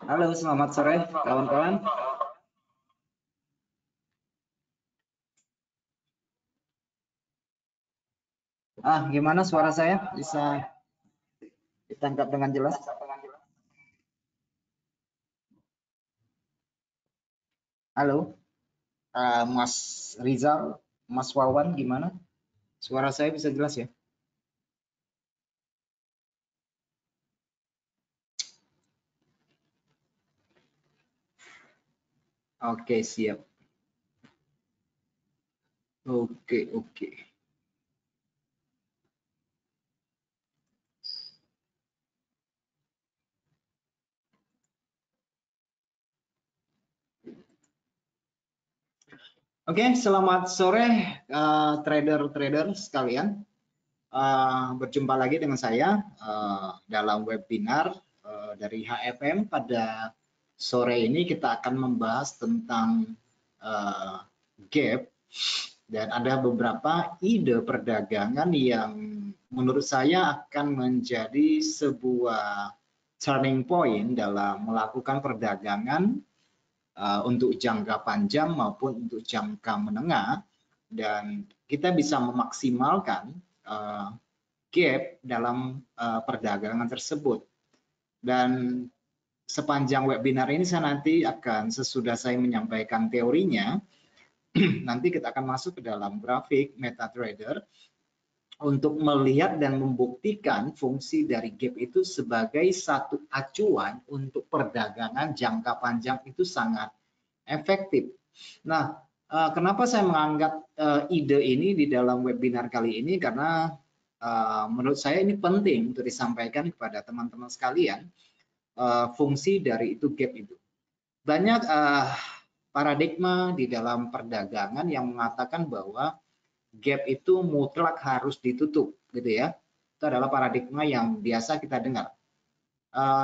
Halo, selamat sore kawan-kawan. Gimana suara saya? Bisa ditangkap dengan jelas? Halo, Mas Rizal, Mas Wawan, gimana? Suara saya bisa jelas ya? Oke, siap. Oke, oke. Oke, selamat sore trader-trader sekalian. Berjumpa lagi dengan saya dalam webinar dari HFM. Pada sore ini kita akan membahas tentang uh, gap dan ada beberapa ide perdagangan yang menurut saya akan menjadi sebuah turning point dalam melakukan perdagangan untuk jangka panjang maupun untuk jangka menengah, dan kita bisa memaksimalkan uh, gap dalam perdagangan tersebut. Dan sepanjang webinar ini saya nanti akan, sesudah saya menyampaikan teorinya, nanti kita akan masuk ke dalam grafik MetaTrader untuk melihat dan membuktikan fungsi dari gap itu sebagai satu acuan untuk perdagangan jangka panjang itu sangat efektif. Nah, kenapa saya menganggap ide ini di dalam webinar kali ini? Karena menurut saya ini penting untuk disampaikan kepada teman-teman sekalian, fungsi dari itu gap itu. Banyak paradigma di dalam perdagangan yang mengatakan bahwa gap itu mutlak harus ditutup, gitu ya. Itu adalah paradigma yang biasa kita dengar.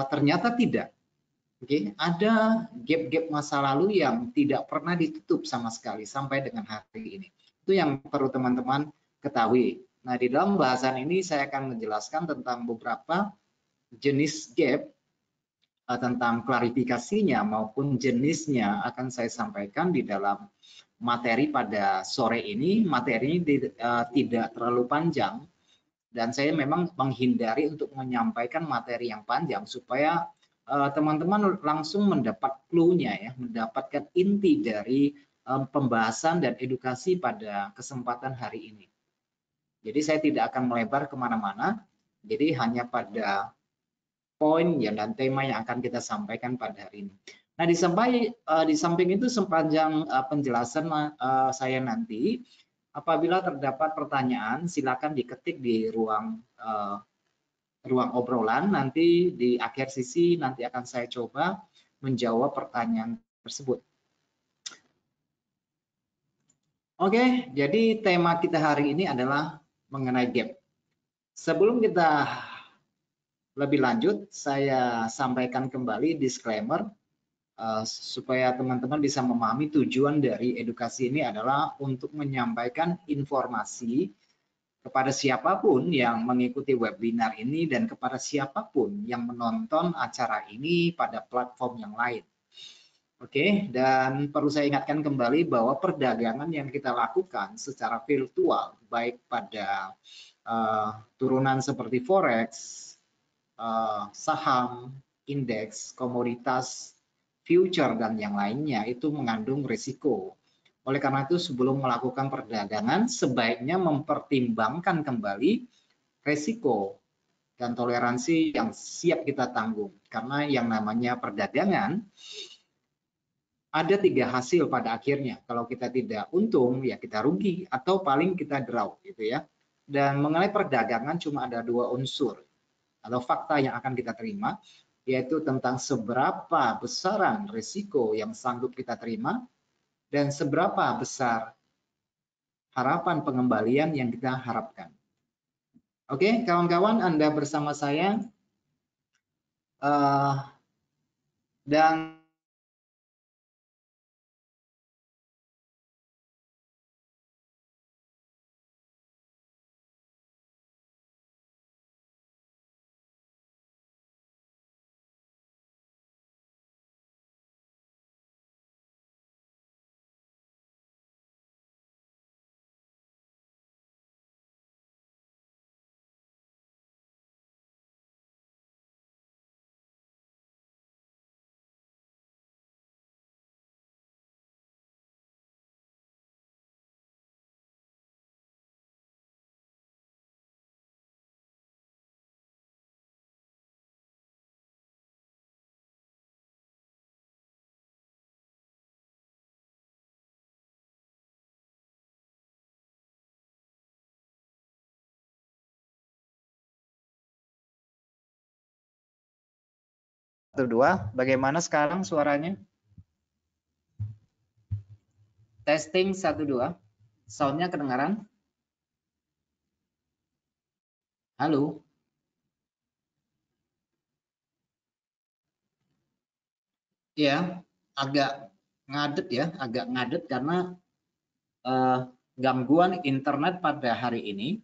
Ternyata tidak. Oke, ada gap-gap masa lalu yang tidak pernah ditutup sama sekali sampai dengan hari ini. Itu yang perlu teman-teman ketahui. Nah, di dalam bahasan ini saya akan menjelaskan tentang beberapa jenis gap, tentang klarifikasinya maupun jenisnya akan saya sampaikan di dalam materi pada sore ini. Materi ini tidak terlalu panjang, dan saya memang menghindari untuk menyampaikan materi yang panjang supaya teman-teman langsung mendapat clue-nya ya, mendapatkan inti dari pembahasan dan edukasi pada kesempatan hari ini. Jadi saya tidak akan melebar kemana-mana, jadi hanya pada poin ya dan tema yang akan kita sampaikan pada hari ini. Nah, di samping itu sepanjang penjelasan saya nanti, apabila terdapat pertanyaan, silakan diketik di ruang obrolan. Nanti di akhir sesi nanti akan saya coba menjawab pertanyaan tersebut. Oke, jadi tema kita hari ini adalah mengenai gap. Sebelum kita lebih lanjut, saya sampaikan kembali disclaimer supaya teman-teman bisa memahami tujuan dari edukasi ini adalah untuk menyampaikan informasi kepada siapapun yang mengikuti webinar ini dan kepada siapapun yang menonton acara ini pada platform yang lain. Oke, dan perlu saya ingatkan kembali bahwa perdagangan yang kita lakukan secara virtual, baik pada turunan seperti forex, saham, indeks, komoditas, future, dan yang lainnya itu mengandung risiko. Oleh karena itu, sebelum melakukan perdagangan, sebaiknya mempertimbangkan kembali risiko dan toleransi yang siap kita tanggung. Karena yang namanya perdagangan, ada tiga hasil pada akhirnya. Kalau kita tidak untung, ya kita rugi, atau paling kita draw, gitu ya. Dan mengenai perdagangan cuma ada dua unsur atau fakta yang akan kita terima, yaitu tentang seberapa besaran risiko yang sanggup kita terima dan seberapa besar harapan pengembalian yang kita harapkan. Oke, kawan-kawan, Anda bersama saya, dan 1-2, bagaimana sekarang suaranya? Testing 1-2, soundnya kedengaran? Halo? Ya, agak ngadet karena gangguan internet pada hari ini.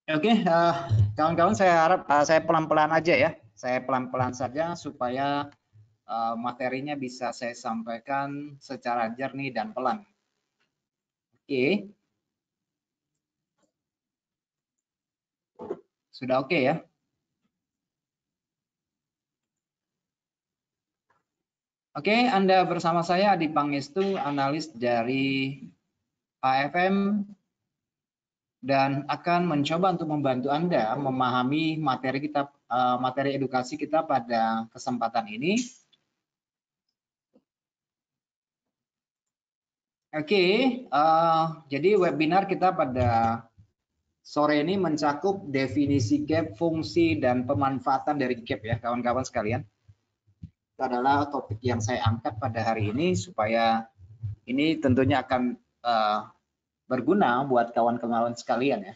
Oke, kawan-kawan, saya harap saya pelan-pelan aja ya. Saya pelan-pelan saja supaya materinya bisa saya sampaikan secara jernih dan pelan. Oke. Sudah oke ya? Oke, Anda bersama saya Adi Pangestu, analis dari AFM, dan akan mencoba untuk membantu Anda memahami materi edukasi kita pada kesempatan ini. Oke, jadi webinar kita pada sore ini mencakup definisi gap, fungsi, dan pemanfaatan dari gap ya kawan-kawan sekalian. Itu adalah topik yang saya angkat pada hari ini supaya ini tentunya akan berguna buat kawan-kawan sekalian ya.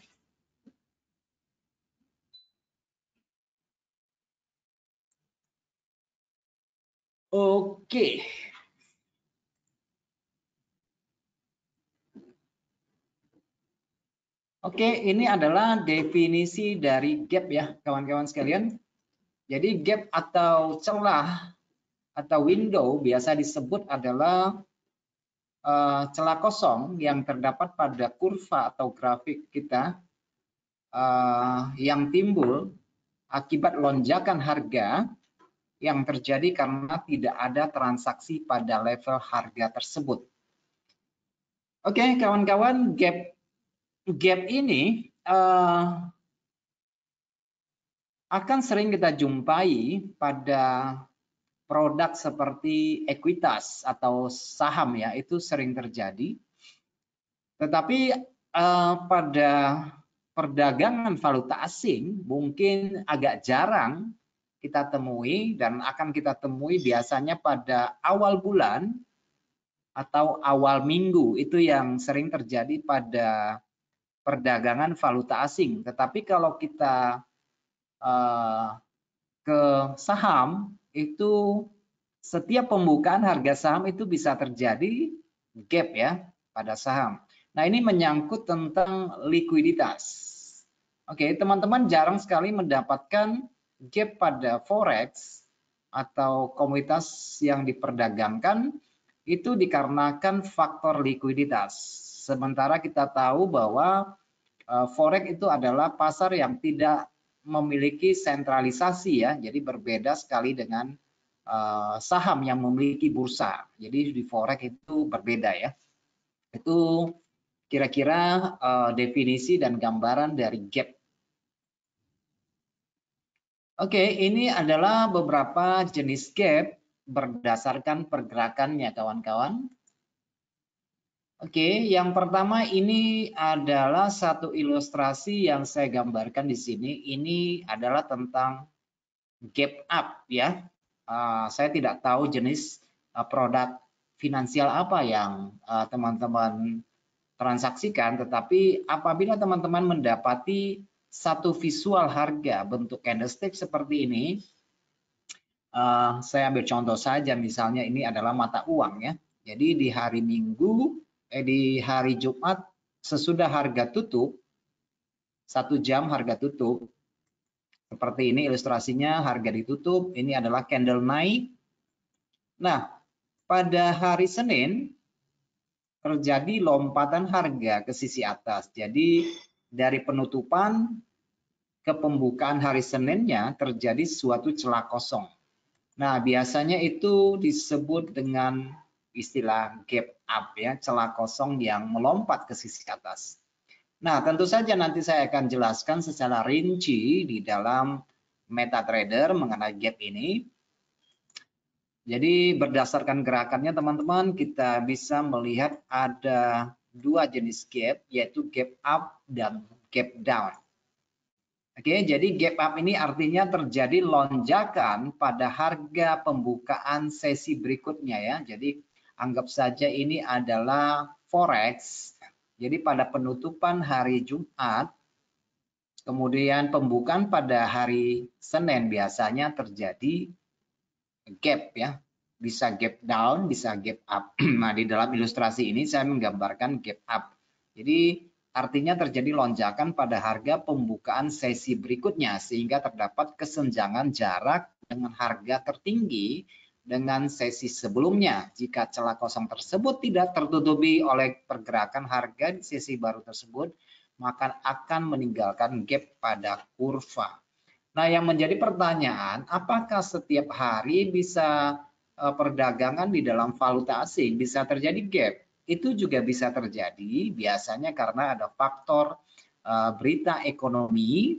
Oke. Oke, ini adalah definisi dari gap ya kawan-kawan sekalian. Jadi gap atau celah atau window biasa disebut adalah celah kosong yang terdapat pada kurva atau grafik kita yang timbul akibat lonjakan harga yang terjadi karena tidak ada transaksi pada level harga tersebut. Oke, kawan-kawan, gap ini akan sering kita jumpai pada produk seperti ekuitas atau saham ya, itu sering terjadi. Tetapi pada perdagangan valuta asing mungkin agak jarang kita temui dan akan kita temui biasanya pada awal bulan atau awal minggu, itu yang sering terjadi pada perdagangan valuta asing. Tetapi kalau kita ke saham, itu setiap pembukaan harga saham itu bisa terjadi gap ya pada saham. Nah, ini menyangkut tentang likuiditas. Oke, teman-teman jarang sekali mendapatkan gap pada forex atau komoditas yang diperdagangkan itu dikarenakan faktor likuiditas. Sementara kita tahu bahwa forex itu adalah pasar yang tidak memiliki sentralisasi ya, jadi berbeda sekali dengan saham yang memiliki bursa. Jadi di forex itu berbeda ya. Itu kira-kira definisi dan gambaran dari gap. Oke, ini adalah beberapa jenis gap berdasarkan pergerakannya kawan-kawan. Oke, yang pertama ini adalah satu ilustrasi yang saya gambarkan di sini. Ini adalah tentang gap up ya. Saya tidak tahu jenis produk finansial apa yang teman-teman transaksikan, tetapi apabila teman-teman mendapati satu visual harga bentuk candlestick seperti ini, saya ambil contoh saja, misalnya ini adalah mata uang ya. Jadi di hari Minggu, di hari Jumat sesudah harga tutup, 1 jam harga tutup, seperti ini ilustrasinya, harga ditutup, ini adalah candle naik. Nah, pada hari Senin terjadi lompatan harga ke sisi atas. Jadi dari penutupan ke pembukaan hari Seninnya terjadi suatu celah kosong. Nah, biasanya itu disebut dengan istilah gap up ya, celah kosong yang melompat ke sisi atas. Nah, tentu saja nanti saya akan jelaskan secara rinci di dalam MetaTrader mengenai gap ini. Jadi berdasarkan gerakannya teman-teman, kita bisa melihat ada dua jenis gap, yaitu gap up dan gap down. Oke, jadi gap up ini artinya terjadi lonjakan pada harga pembukaan sesi berikutnya ya. Jadi anggap saja ini adalah forex. Jadi pada penutupan hari Jumat, kemudian pembukaan pada hari Senin biasanya terjadi gap ya. Bisa gap down, bisa gap up. Nah, di dalam ilustrasi ini saya menggambarkan gap up. Jadi artinya terjadi lonjakan pada harga pembukaan sesi berikutnya sehingga terdapat kesenjangan jarak dengan harga tertinggi dengan sesi sebelumnya. Jika celah kosong tersebut tidak tertutupi oleh pergerakan harga di sesi baru tersebut, maka akan meninggalkan gap pada kurva. Nah, yang menjadi pertanyaan, apakah setiap hari bisa perdagangan di dalam valuta asing bisa terjadi gap? Itu juga bisa terjadi biasanya karena ada faktor berita ekonomi,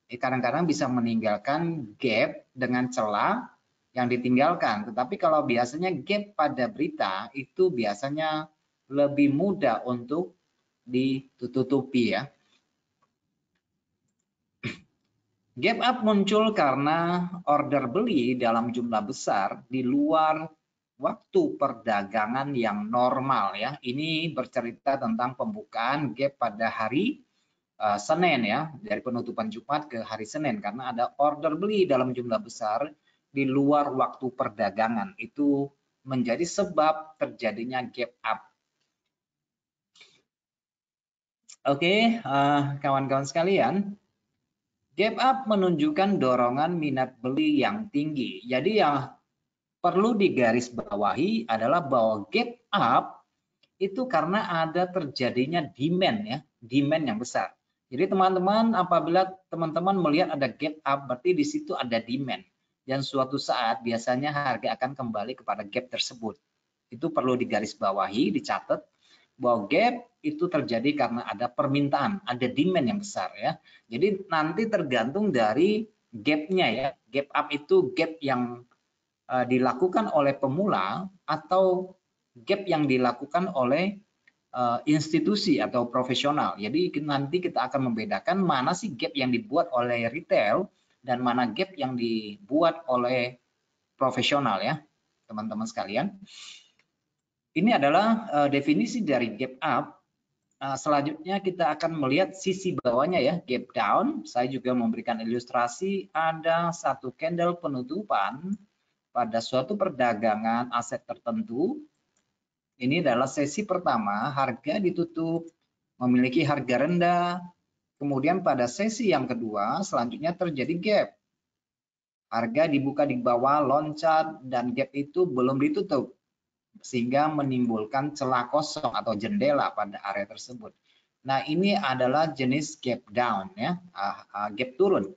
kadang-kadang bisa meninggalkan gap dengan celah yang ditinggalkan. Tetapi kalau biasanya gap pada berita itu biasanya lebih mudah untuk ditutupi ya. Gap up muncul karena order beli dalam jumlah besar di luar waktu perdagangan yang normal ya. Ini bercerita tentang pembukaan gap pada hari Senin ya, dari penutupan Jumat ke hari Senin karena ada order beli dalam jumlah besar di luar waktu perdagangan. Itu menjadi sebab terjadinya gap up. Oke, kawan-kawan sekalian, gap up menunjukkan dorongan minat beli yang tinggi. Jadi yang perlu digarisbawahi adalah bahwa gap up itu karena ada terjadinya demand ya, demand yang besar. Jadi teman-teman apabila teman-teman melihat ada gap up berarti di situ ada demand dan suatu saat biasanya harga akan kembali kepada gap tersebut. Itu perlu digarisbawahi, dicatat bahwa gap itu terjadi karena ada permintaan, ada demand yang besar ya. Jadi nanti tergantung dari gapnya ya. Gap up itu gap yang dilakukan oleh pemula atau gap yang dilakukan oleh institusi atau profesional. Jadi nanti kita akan membedakan mana sih gap yang dibuat oleh retail dan mana gap yang dibuat oleh profesional ya, teman-teman sekalian. Ini adalah definisi dari gap up. Selanjutnya kita akan melihat sisi bawahnya ya, gap down. Saya juga memberikan ilustrasi ada satu candle penutupan pada suatu perdagangan aset tertentu. Ini adalah sesi pertama, harga ditutup memiliki harga rendah. Kemudian pada sesi yang kedua, selanjutnya terjadi gap. Harga dibuka di bawah, loncat, dan gap itu belum ditutup. Sehingga menimbulkan celah kosong atau jendela pada area tersebut. Nah, ini adalah jenis gap down ya, gap turun.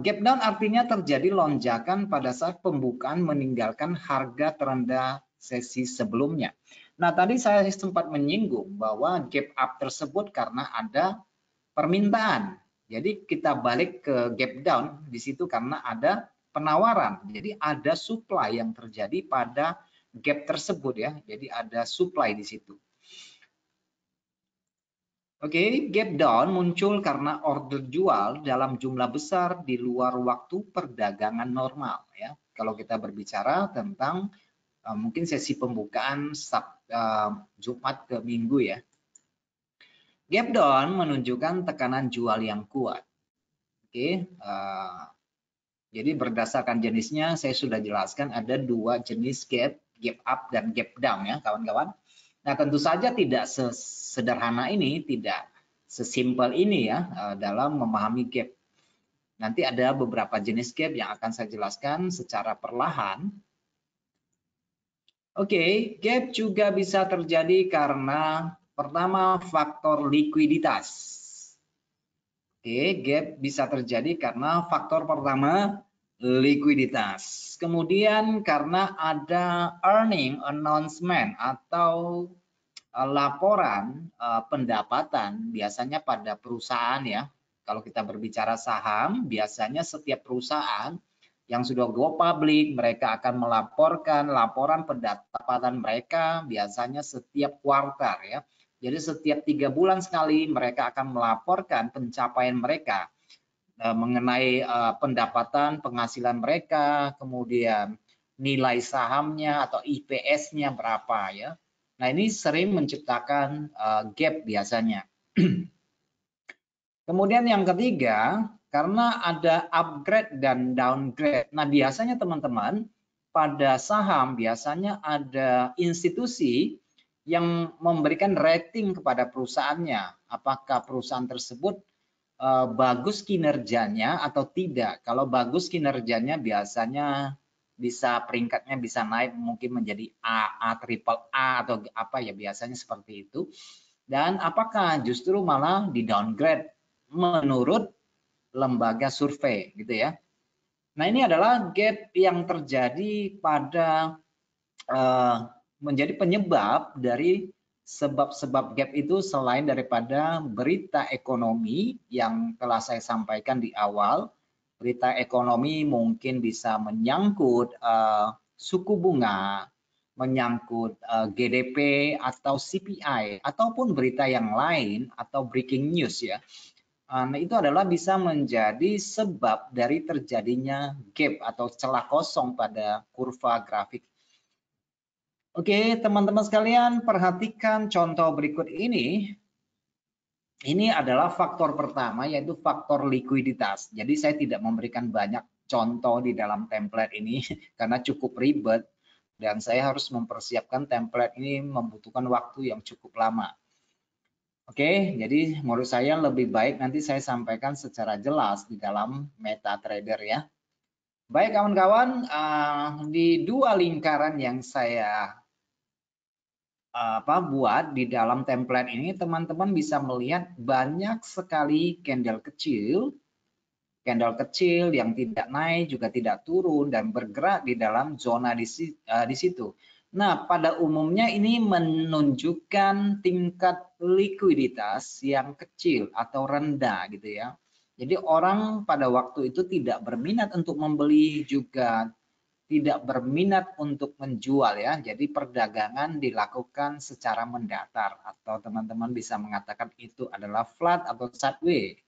Gap down artinya terjadi lonjakan pada saat pembukaan meninggalkan harga terendah sesi sebelumnya. Nah, tadi saya sempat menyinggung bahwa gap up tersebut karena ada permintaan. Jadi kita balik ke gap down di situ karena ada penawaran. Jadi ada supply yang terjadi pada gap tersebut ya. Jadi ada supply di situ. Oke, gap down muncul karena order jual dalam jumlah besar di luar waktu perdagangan normal ya. Kalau kita berbicara tentang mungkin sesi pembukaan Jumat ke Minggu ya. Gap down menunjukkan tekanan jual yang kuat. Oke, jadi berdasarkan jenisnya saya sudah jelaskan ada dua jenis gap, gap up dan gap down ya kawan-kawan. Nah tentu saja tidak sesederhana ini, tidak sesimpel ini ya dalam memahami gap. Nanti ada beberapa jenis gap yang akan saya jelaskan secara perlahan. Oke, gap juga bisa terjadi karena pertama faktor likuiditas. Oke, gap bisa terjadi karena faktor pertama likuiditas. Kemudian karena ada earning announcement atau laporan pendapatan biasanya pada perusahaan ya. Kalau kita berbicara saham, biasanya setiap perusahaan yang sudah go public, mereka akan melaporkan laporan pendapatan mereka biasanya setiap kuartal ya. Jadi setiap 3 bulan sekali mereka akan melaporkan pencapaian mereka mengenai pendapatan, penghasilan mereka, kemudian nilai sahamnya atau IPS-nya berapa ya. Nah, ini sering menciptakan gap biasanya. Kemudian yang ketiga, karena ada upgrade dan downgrade. Nah, biasanya teman-teman pada saham biasanya ada institusi yang memberikan rating kepada perusahaannya. Apakah perusahaan tersebut bagus kinerjanya atau tidak. Kalau bagus kinerjanya biasanya bisa peringkatnya bisa naik mungkin menjadi A, triple A atau apa ya, biasanya seperti itu. Dan apakah justru malah di downgrade menurut lembaga survei gitu ya. Nah, ini adalah gap yang terjadi pada menjadi penyebab dari sebab-sebab gap itu selain daripada berita ekonomi yang telah saya sampaikan di awal. Berita ekonomi mungkin bisa menyangkut suku bunga, menyangkut GDP atau CPI, ataupun berita yang lain atau breaking news ya. Nah, itu adalah bisa menjadi sebab dari terjadinya gap atau celah kosong pada kurva grafik. Oke, teman-teman sekalian, perhatikan contoh berikut ini. Ini adalah faktor pertama, yaitu faktor likuiditas. Jadi saya tidak memberikan banyak contoh di dalam template ini karena cukup ribet dan saya harus mempersiapkan template ini membutuhkan waktu yang cukup lama. Oke, jadi menurut saya lebih baik nanti saya sampaikan secara jelas di dalam MetaTrader ya. Baik kawan-kawan, di dua lingkaran yang saya buat di dalam template ini, teman-teman bisa melihat banyak sekali candle kecil yang tidak naik juga tidak turun dan bergerak di dalam zona di situ. Nah, pada umumnya ini menunjukkan tingkat likuiditas yang kecil atau rendah gitu ya. Jadi orang pada waktu itu tidak berminat untuk membeli, juga tidak berminat untuk menjual ya. Jadi perdagangan dilakukan secara mendatar atau teman-teman bisa mengatakan itu adalah flat atau sideways.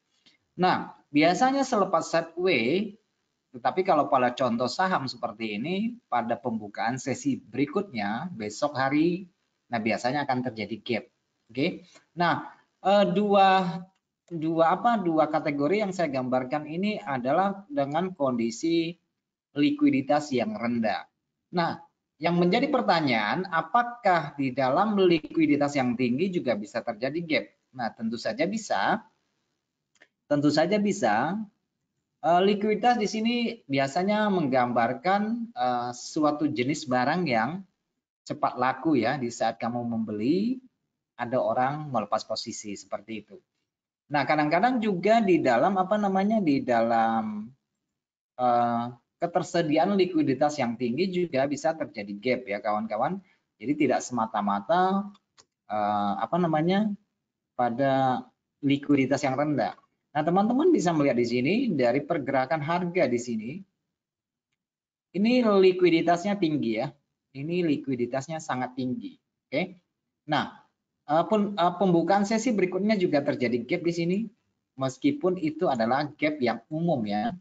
Nah, biasanya selepas sideways, tetapi kalau pada contoh saham seperti ini pada pembukaan sesi berikutnya besok hari, nah biasanya akan terjadi gap. Oke. Nah, dua kategori yang saya gambarkan ini adalah dengan kondisi likuiditas yang rendah. Nah, yang menjadi pertanyaan, apakah di dalam likuiditas yang tinggi juga bisa terjadi gap? Nah, tentu saja bisa. Tentu saja bisa. Likuiditas di sini biasanya menggambarkan suatu jenis barang yang cepat laku ya. Di saat kamu membeli, ada orang melepas posisi seperti itu. Nah, kadang-kadang juga di dalam di dalam ketersediaan likuiditas yang tinggi juga bisa terjadi gap ya kawan-kawan. Jadi tidak semata-mata pada likuiditas yang rendah. Nah, teman-teman bisa melihat di sini dari pergerakan harga di sini. Ini likuiditasnya tinggi ya. Ini likuiditasnya sangat tinggi. Oke. Nah, pembukaan sesi berikutnya juga terjadi gap di sini. Meskipun itu adalah gap yang umum ya,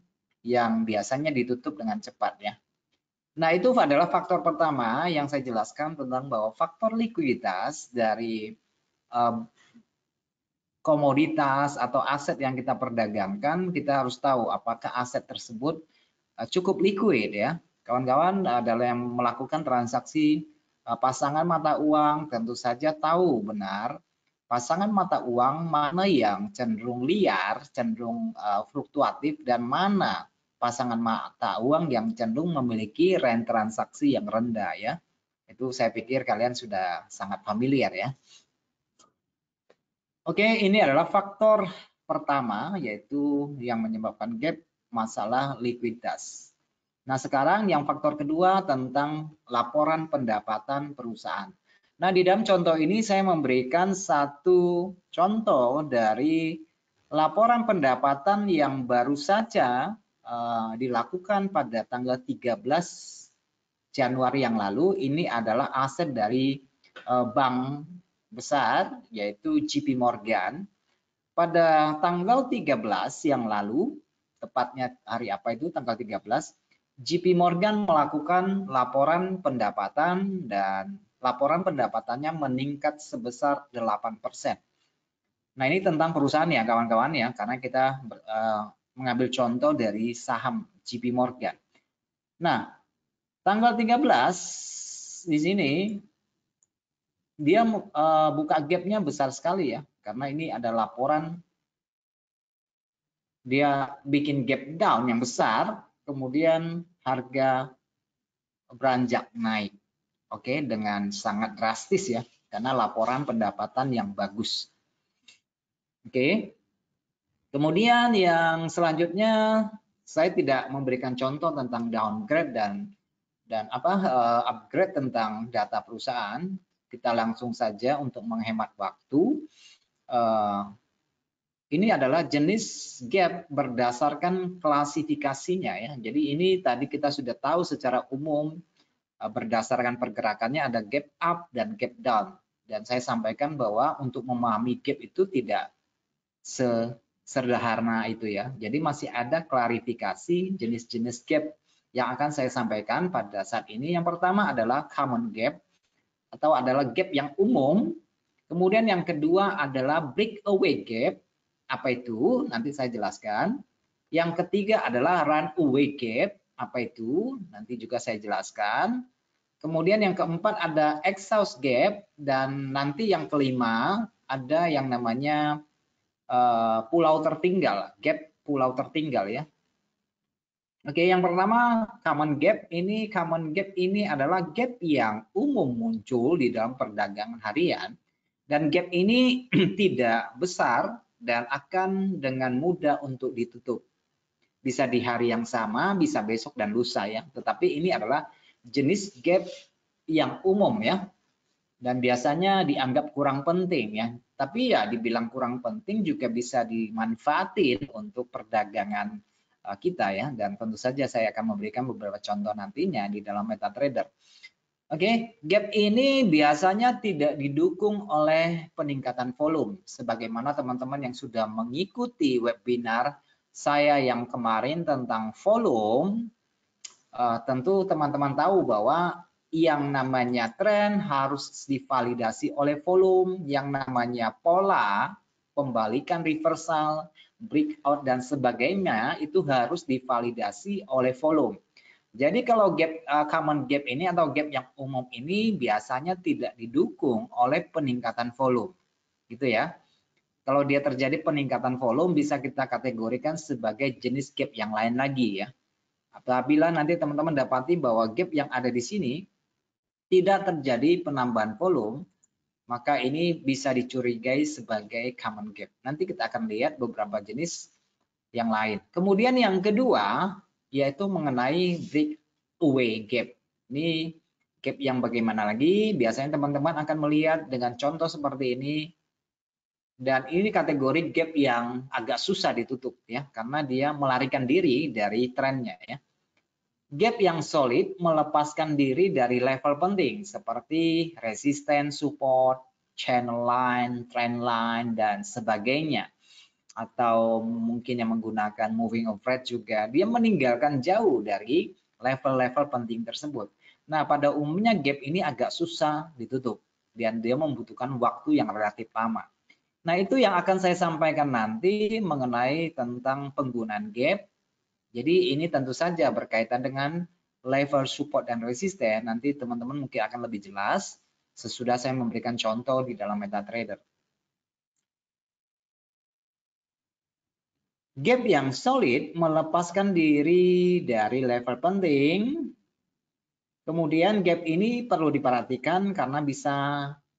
yang biasanya ditutup dengan cepat ya. Nah, itu adalah faktor pertama yang saya jelaskan tentang bahwa faktor likuiditas dari komoditas atau aset yang kita perdagangkan, kita harus tahu apakah aset tersebut cukup liquid ya. Kawan-kawan adalah yang melakukan transaksi pasangan mata uang tentu saja tahu benar pasangan mata uang mana yang cenderung liar, cenderung fluktuatif, dan mana pasangan mata uang yang cenderung memiliki range transaksi yang rendah ya. Itu saya pikir kalian sudah sangat familiar ya. Oke, ini adalah faktor pertama yaitu yang menyebabkan gap masalah likuiditas. Nah, sekarang yang faktor kedua tentang laporan pendapatan perusahaan. Nah, di dalam contoh ini saya memberikan satu contoh dari laporan pendapatan yang baru saja dilakukan pada tanggal 13 Januari yang lalu. Ini adalah aset dari bank besar yaitu JP Morgan. Pada tanggal 13 yang lalu, tepatnya hari apa itu, tanggal 13, JP Morgan melakukan laporan pendapatan dan laporan pendapatannya meningkat sebesar 8%. Nah, ini tentang perusahaan ya kawan-kawan ya, karena kita mengambil contoh dari saham JP Morgan. Nah, tanggal 13 di sini dia buka gapnya besar sekali ya, karena ini ada laporan dia bikin gap down yang besar, kemudian harga beranjak naik. Oke, dengan sangat drastis ya, karena laporan pendapatan yang bagus. Oke. Kemudian yang selanjutnya saya tidak memberikan contoh tentang downgrade dan upgrade tentang data perusahaan. Kita langsung saja untuk menghemat waktu. Ini adalah jenis gap berdasarkan klasifikasinya ya. Jadi ini tadi kita sudah tahu secara umum berdasarkan pergerakannya ada gap up dan gap down. Dan saya sampaikan bahwa untuk memahami gap itu tidak sederhana itu ya. Jadi masih ada klarifikasi jenis-jenis gap yang akan saya sampaikan pada saat ini. Yang pertama adalah common gap atau adalah gap yang umum. Kemudian yang kedua adalah breakaway gap. Apa itu? Nanti saya jelaskan. Yang ketiga adalah runaway gap. Apa itu? Nanti juga saya jelaskan. Kemudian yang keempat ada exhaust gap dan nanti yang kelima ada yang namanya pulau tertinggal, gap pulau tertinggal ya. Oke, yang pertama common gap ini adalah gap yang umum muncul di dalam perdagangan harian dan gap ini tidak besar dan akan dengan mudah untuk ditutup. Bisa di hari yang sama, bisa besok dan lusa ya. Tetapi ini adalah jenis gap yang umum ya. Dan biasanya dianggap kurang penting ya. Tapi ya dibilang kurang penting juga bisa dimanfaatin untuk perdagangan kita ya. Dan tentu saja saya akan memberikan beberapa contoh nantinya di dalam MetaTrader. Oke, gap ini biasanya tidak didukung oleh peningkatan volume. Sebagaimana teman-teman yang sudah mengikuti webinar saya yang kemarin tentang volume, tentu teman-teman tahu bahwa yang namanya tren harus divalidasi oleh volume, yang namanya pola, pembalikan reversal, breakout dan sebagainya itu harus divalidasi oleh volume. Jadi kalau gap common gap ini atau gap yang umum ini biasanya tidak didukung oleh peningkatan volume, gitu ya. Kalau dia terjadi peningkatan volume bisa kita kategorikan sebagai jenis gap yang lain lagi ya. Apabila nanti teman-teman dapati bahwa gap yang ada di sini tidak terjadi penambahan volume, maka ini bisa dicurigai sebagai common gap. Nanti kita akan lihat beberapa jenis yang lain. Kemudian yang kedua yaitu mengenai breakaway gap. Ini gap yang bagaimana lagi? Biasanya teman-teman akan melihat dengan contoh seperti ini. Dan ini kategori gap yang agak susah ditutup ya, karena dia melarikan diri dari trennya ya. Gap yang solid melepaskan diri dari level penting seperti resisten, support, channel line, trend line, dan sebagainya. Atau mungkin yang menggunakan moving average juga, dia meninggalkan jauh dari level-level penting tersebut. Nah, pada umumnya gap ini agak susah ditutup dan dia membutuhkan waktu yang relatif lama. Nah, itu yang akan saya sampaikan nanti mengenai tentang penggunaan gap. Jadi ini tentu saja berkaitan dengan level support dan resisten. Nanti teman-teman mungkin akan lebih jelas sesudah saya memberikan contoh di dalam MetaTrader. Gap yang solid melepaskan diri dari level penting. Kemudian gap ini perlu diperhatikan karena bisa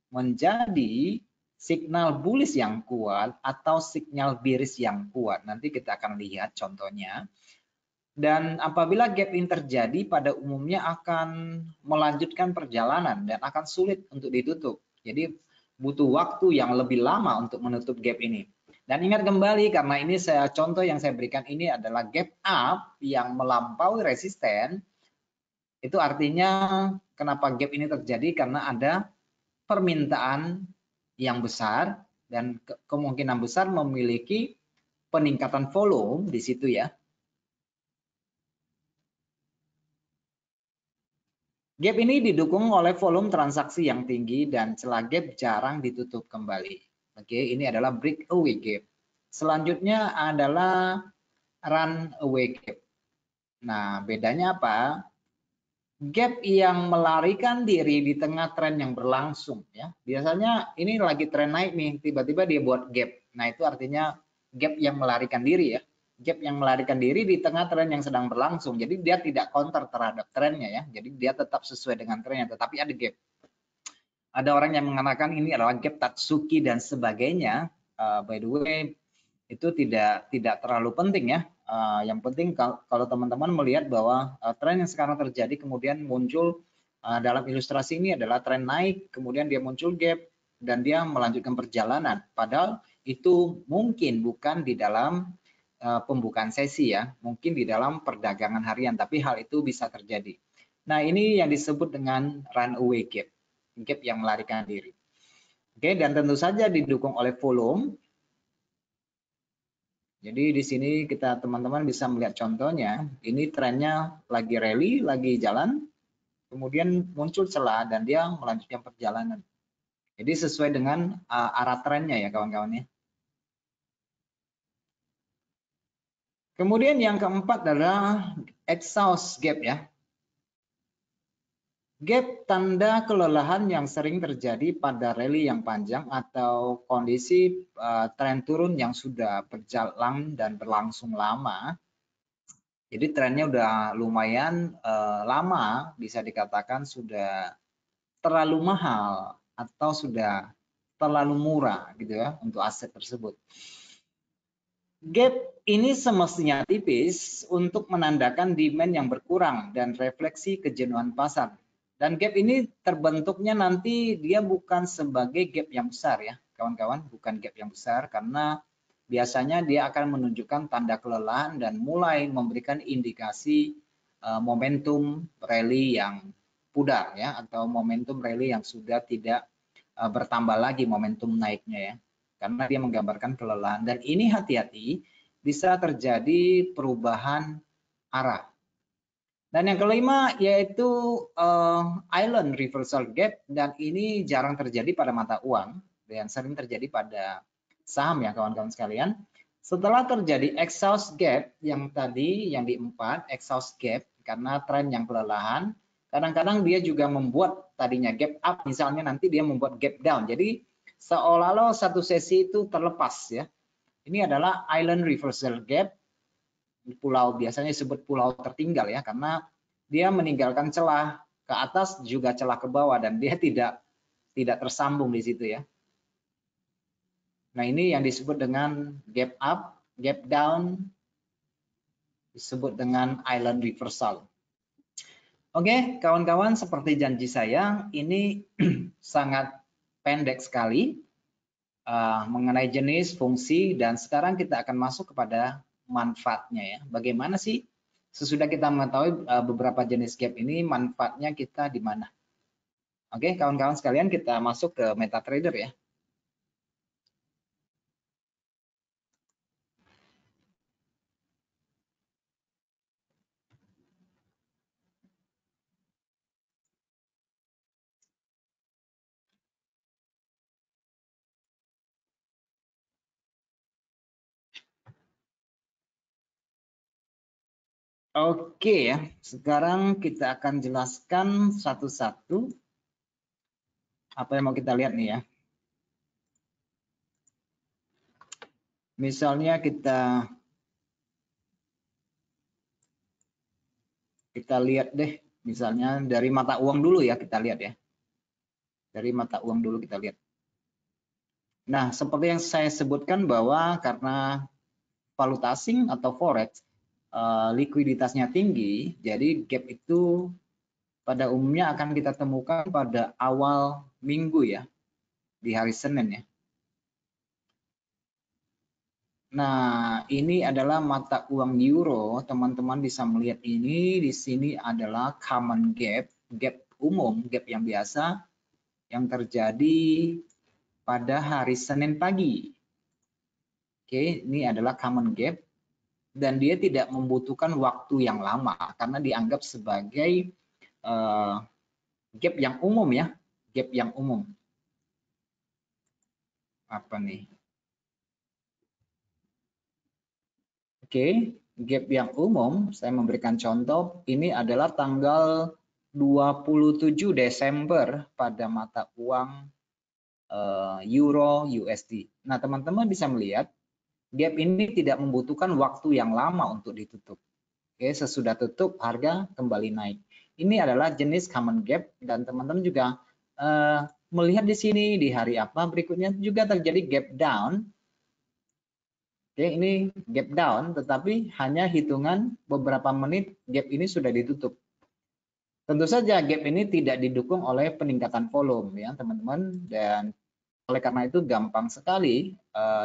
menjadi signal bullish yang kuat atau signal bearish yang kuat. Nanti kita akan lihat contohnya. Dan apabila gap ini terjadi pada umumnya akan melanjutkan perjalanan dan akan sulit untuk ditutup. Jadi butuh waktu yang lebih lama untuk menutup gap ini. Dan ingat kembali, karena ini contoh yang saya berikan ini adalah gap up yang melampaui resisten. Itu artinya kenapa gap ini terjadi, karena ada permintaan yang besar dan kemungkinan besar memiliki peningkatan volume di situ ya. Gap ini didukung oleh volume transaksi yang tinggi dan celah gap jarang ditutup kembali. Oke, ini adalah breakaway gap. Selanjutnya adalah runaway gap. Nah, bedanya apa? Gap yang melarikan diri di tengah tren yang berlangsung ya. Biasanya ini lagi tren naik nih, tiba-tiba dia buat gap. Nah, itu artinya gap yang melarikan diri ya. Gap yang melarikan diri di tengah tren yang sedang berlangsung. Jadi dia tidak counter terhadap trennya ya. Jadi dia tetap sesuai dengan trennya, tetapi ada gap. Ada orang yang mengatakan ini adalah gap Tatsuki dan sebagainya. By the way, itu tidak terlalu penting ya. Yang penting kalau teman-teman melihat bahwa tren yang sekarang terjadi kemudian muncul dalam ilustrasi ini adalah tren naik, kemudian dia muncul gap dan dia melanjutkan perjalanan. Padahal itu mungkin bukan di dalam pembukaan sesi ya, mungkin di dalam perdagangan harian, tapi hal itu bisa terjadi. Nah, ini yang disebut dengan runaway gap, gap yang melarikan diri. Oke, dan tentu saja didukung oleh volume. Jadi di sini kita teman-teman bisa melihat contohnya, ini trennya lagi rally, lagi jalan, kemudian muncul celah dan dia melanjutkan perjalanan. Jadi sesuai dengan arah trennya ya kawan-kawan ya. Kemudian yang keempat adalah exhaust gap ya. Gap tanda kelelahan yang sering terjadi pada rally yang panjang atau kondisi tren turun yang sudah berjalan dan berlangsung lama. Jadi trennya udah lumayan lama, bisa dikatakan sudah terlalu mahal atau sudah terlalu murah gitu ya untuk aset tersebut. Gap ini semestinya tipis untuk menandakan demand yang berkurang dan refleksi kejenuhan pasar. Dan gap ini terbentuknya nanti dia bukan sebagai gap yang besar ya, kawan-kawan, bukan gap yang besar karena biasanya dia akan menunjukkan tanda kelelahan dan mulai memberikan indikasi momentum rally yang pudar ya, atau momentum rally yang sudah tidak bertambah lagi momentum naiknya ya. Karena dia menggambarkan kelelahan dan ini hati-hati bisa terjadi perubahan arah. Dan yang kelima yaitu island reversal gap dan ini jarang terjadi pada mata uang dan sering terjadi pada saham ya kawan-kawan sekalian. Setelah terjadi exhaust gap yang tadi yang di 4 exhaust gap karena tren yang kelelahan, kadang-kadang dia juga membuat tadinya gap up misalnya nanti dia membuat gap down. Jadi seolah-olah satu sesi itu terlepas ya. Ini adalah island reversal gap, pulau biasanya disebut pulau tertinggal ya, karena dia meninggalkan celah ke atas juga celah ke bawah dan dia tidak tersambung di situ ya. Nah, ini yang disebut dengan gap up, gap down, disebut dengan island reversal. Oke, kawan-kawan, seperti janji saya, ini sangat pendek sekali mengenai jenis, fungsi, dan sekarang kita akan masuk kepada manfaatnya ya. Bagaimana sih sesudah kita mengetahui beberapa jenis gap ini, manfaatnya kita di mana? Oke, kawan-kawan sekalian, kita masuk ke MetaTrader ya. Oke ya, sekarang kita akan jelaskan satu-satu apa yang mau kita lihat nih ya. Misalnya kita lihat deh, misalnya dari mata uang dulu ya kita lihat ya. Dari mata uang dulu kita lihat. Nah, seperti yang saya sebutkan bahwa karena valuta asing atau forex likuiditasnya tinggi, jadi gap itu pada umumnya akan kita temukan pada awal minggu ya, di hari Senin ya. Nah, ini adalah mata uang euro. Teman-teman bisa melihat ini. Di sini adalah common gap, gap umum, gap yang biasa yang terjadi pada hari Senin pagi. Oke, ini adalah common gap dan dia tidak membutuhkan waktu yang lama karena dianggap sebagai gap yang umum ya, gap yang umum. Apa nih? Oke, gap yang umum, saya memberikan contoh, ini adalah tanggal 27 Desember pada mata uang Euro USD. Nah, teman-teman bisa melihat gap ini tidak membutuhkan waktu yang lama untuk ditutup. Oke, sesudah tutup harga kembali naik. Ini adalah jenis common gap dan teman-teman juga melihat di sini di hari apa berikutnya juga terjadi gap down. Oke, ini gap down tetapi hanya hitungan beberapa menit gap ini sudah ditutup. Tentu saja gap ini tidak didukung oleh peningkatan volume ya teman-teman dan oleh karena itu gampang sekali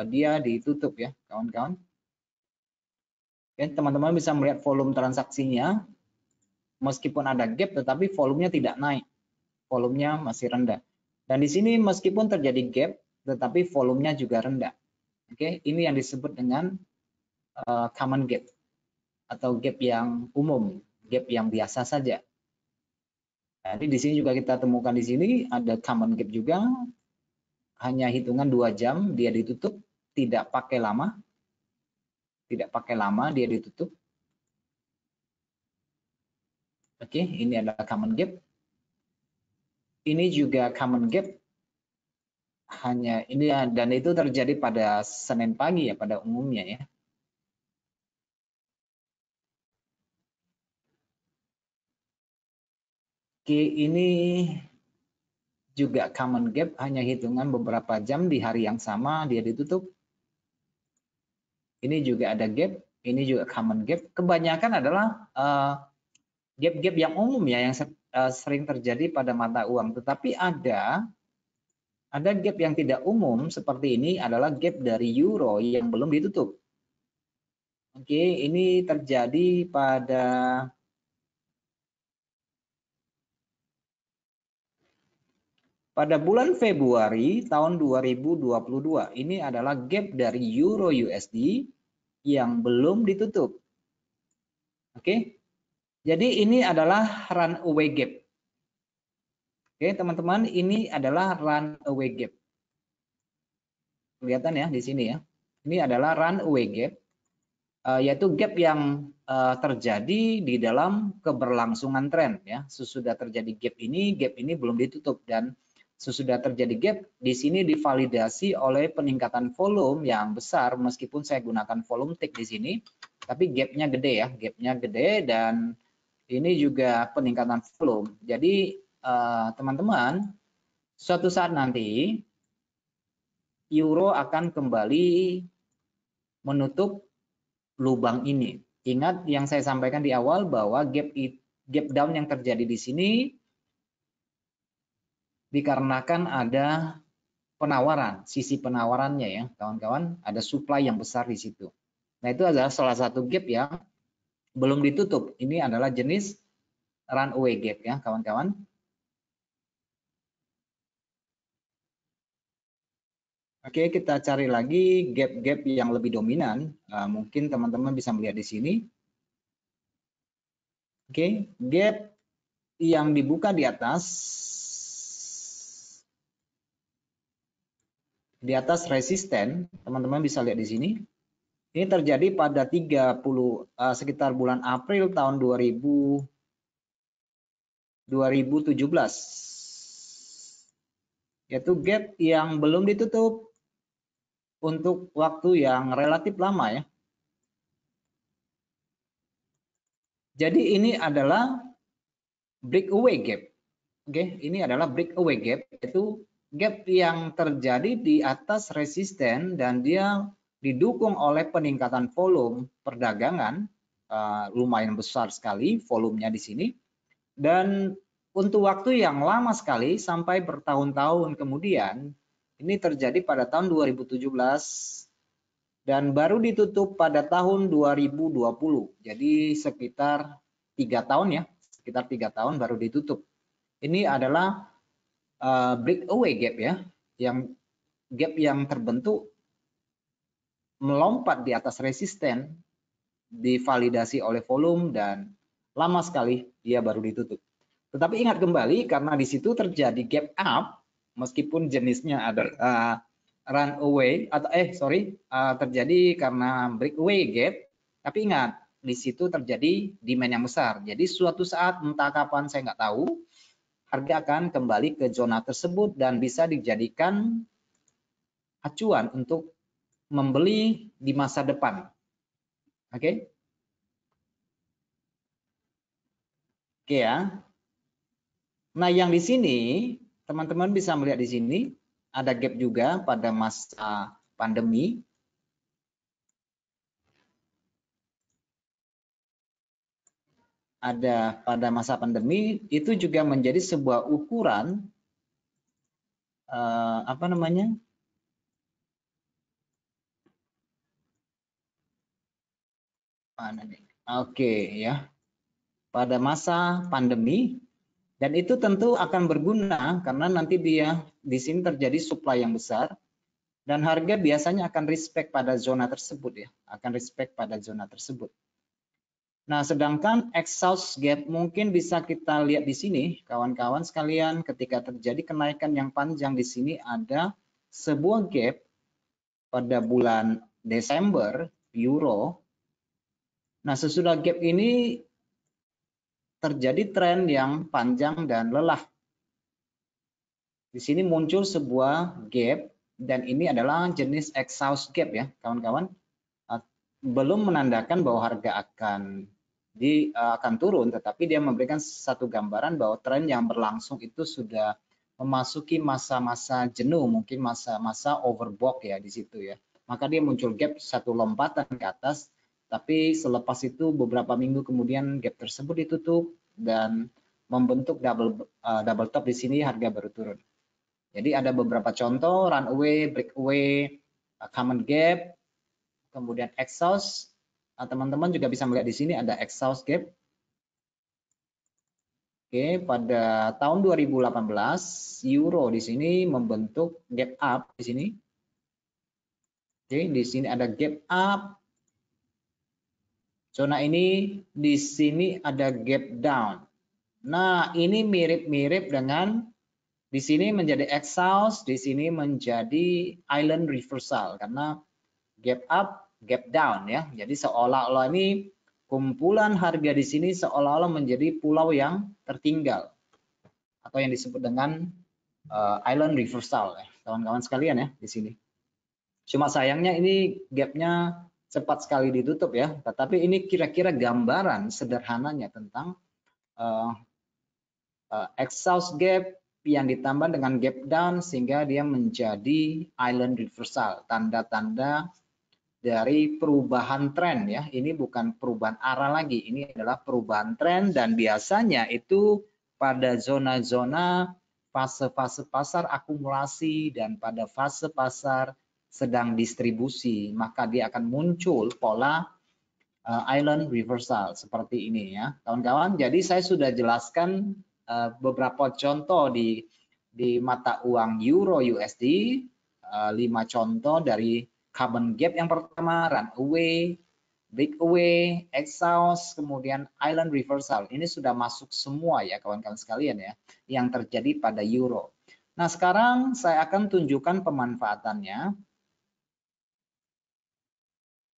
dia ditutup ya kawan-kawan. Oke, teman-teman bisa melihat volume transaksinya meskipun ada gap tetapi volumenya tidak naik. Volumenya masih rendah. Dan di sini meskipun terjadi gap tetapi volumenya juga rendah. Oke, ini yang disebut dengan common gap atau gap yang umum, gap yang biasa saja. Jadi di sini juga kita temukan di sini ada common gap juga, hanya hitungan 2 jam dia ditutup, tidak pakai lama dia ditutup. Oke, ini adalah common gap. Ini juga common gap, hanya ini dan itu terjadi pada Senin pagi ya pada umumnya ya. Oke, ini juga common gap, hanya hitungan beberapa jam di hari yang sama dia ditutup. Ini juga ada gap, ini juga common gap. Kebanyakan adalah gap-gap yang umum ya yang sering terjadi pada mata uang. Tetapi ada gap yang tidak umum seperti ini adalah gap dari euro yang belum ditutup. Oke, ini terjadi pada bulan Februari tahun 2022. Ini adalah gap dari euro USD yang belum ditutup. Oke. Jadi ini adalah runaway gap. Oke, teman-teman, ini adalah runaway gap. Kelihatan ya di sini ya. Ini adalah runaway gap, yaitu gap yang terjadi di dalam keberlangsungan tren ya. Sesudah terjadi gap ini belum ditutup dan sesudah terjadi gap di sini divalidasi oleh peningkatan volume yang besar meskipun saya gunakan volume tick di sini, tapi gapnya gede ya, gapnya gede dan ini juga peningkatan volume. Jadi teman-teman, suatu saat nanti euro akan kembali menutup lubang ini. Ingat yang saya sampaikan di awal bahwa gap down yang terjadi di sini dikarenakan ada penawaran, sisi penawarannya ya, kawan-kawan, ada supply yang besar di situ. Nah, itu adalah salah satu gap yang belum ditutup. Ini adalah jenis runaway gap ya, kawan-kawan. Oke, kita cari lagi gap-gap yang lebih dominan. Mungkin teman-teman bisa melihat di sini. Oke, gap yang dibuka di atas resisten, teman-teman bisa lihat di sini. Ini terjadi pada sekitar bulan April tahun 2017. Yaitu gap yang belum ditutup untuk waktu yang relatif lama ya. Jadi ini adalah breakaway gap. Oke, ini adalah breakaway gap, yaitu gap yang terjadi di atas resisten dan dia didukung oleh peningkatan volume perdagangan lumayan besar sekali volumenya di sini dan untuk waktu yang lama sekali sampai bertahun-tahun kemudian. Ini terjadi pada tahun 2017 dan baru ditutup pada tahun 2020. Jadi sekitar 3 tahun ya, sekitar 3 tahun baru ditutup. Ini adalah breakaway gap ya, gap yang terbentuk melompat di atas resisten, divalidasi oleh volume dan lama sekali dia baru ditutup. Tetapi ingat kembali karena di situ terjadi gap up, meskipun jenisnya ada runaway atau terjadi karena breakaway gap, tapi ingat di situ terjadi demand yang besar. Jadi suatu saat entah kapan saya nggak tahu, harga akan kembali ke zona tersebut dan bisa dijadikan acuan untuk membeli di masa depan. Oke? Oke ya. Nah, yang di sini teman-teman bisa melihat di sini ada gap juga pada masa pandemi. Ada pada masa pandemi itu juga menjadi sebuah ukuran apa namanya? Mana nih? Oke ya. Pada masa pandemi dan itu tentu akan berguna karena nanti dia di sini terjadi supply yang besar dan harga biasanya akan respect pada zona tersebut ya, akan respect pada zona tersebut. Nah, sedangkan exhaust gap mungkin bisa kita lihat di sini, kawan-kawan sekalian, ketika terjadi kenaikan yang panjang di sini ada sebuah gap pada bulan Desember euro. Nah, sesudah gap ini terjadi tren yang panjang dan lelah. Di sini muncul sebuah gap dan ini adalah jenis exhaust gap ya, kawan-kawan. Belum menandakan bahwa harga akan turun, tetapi dia memberikan satu gambaran bahwa tren yang berlangsung itu sudah memasuki masa-masa jenuh, mungkin masa-masa overbought ya di situ ya. Maka dia muncul gap satu lompatan ke atas, tapi selepas itu beberapa minggu kemudian gap tersebut ditutup dan membentuk double top di sini, harga baru turun. Jadi ada beberapa contoh runaway, breakaway, common gap, kemudian exhaust. Teman-teman juga bisa melihat di sini ada exhaust gap. Oke, pada tahun 2018 euro di sini membentuk gap up di sini. Oke, di sini ada gap up. Zona ini di sini ada gap down. Nah, ini mirip-mirip dengan di sini menjadi exhaust, di sini menjadi island reversal karena gap up, gap down ya. Jadi seolah-olah ini kumpulan harga di sini seolah-olah menjadi pulau yang tertinggal atau yang disebut dengan island reversal ya, kawan-kawan sekalian ya di sini. Cuma sayangnya ini gapnya cepat sekali ditutup ya, tetapi ini kira-kira gambaran sederhananya tentang exhaust gap yang ditambah dengan gap down sehingga dia menjadi island reversal, tanda-tanda dari perubahan tren ya. Ini bukan perubahan arah lagi, ini adalah perubahan tren dan biasanya itu pada zona-zona fase-fase pasar akumulasi dan pada fase pasar sedang distribusi, maka dia akan muncul pola island reversal seperti ini ya, kawan-kawan. Jadi saya sudah jelaskan beberapa contoh di mata uang euro USD, 5 contoh dari common gap yang pertama, runaway, breakaway, exhaust, kemudian island reversal. Ini sudah masuk semua ya kawan-kawan sekalian ya, yang terjadi pada euro. Nah, sekarang saya akan tunjukkan pemanfaatannya.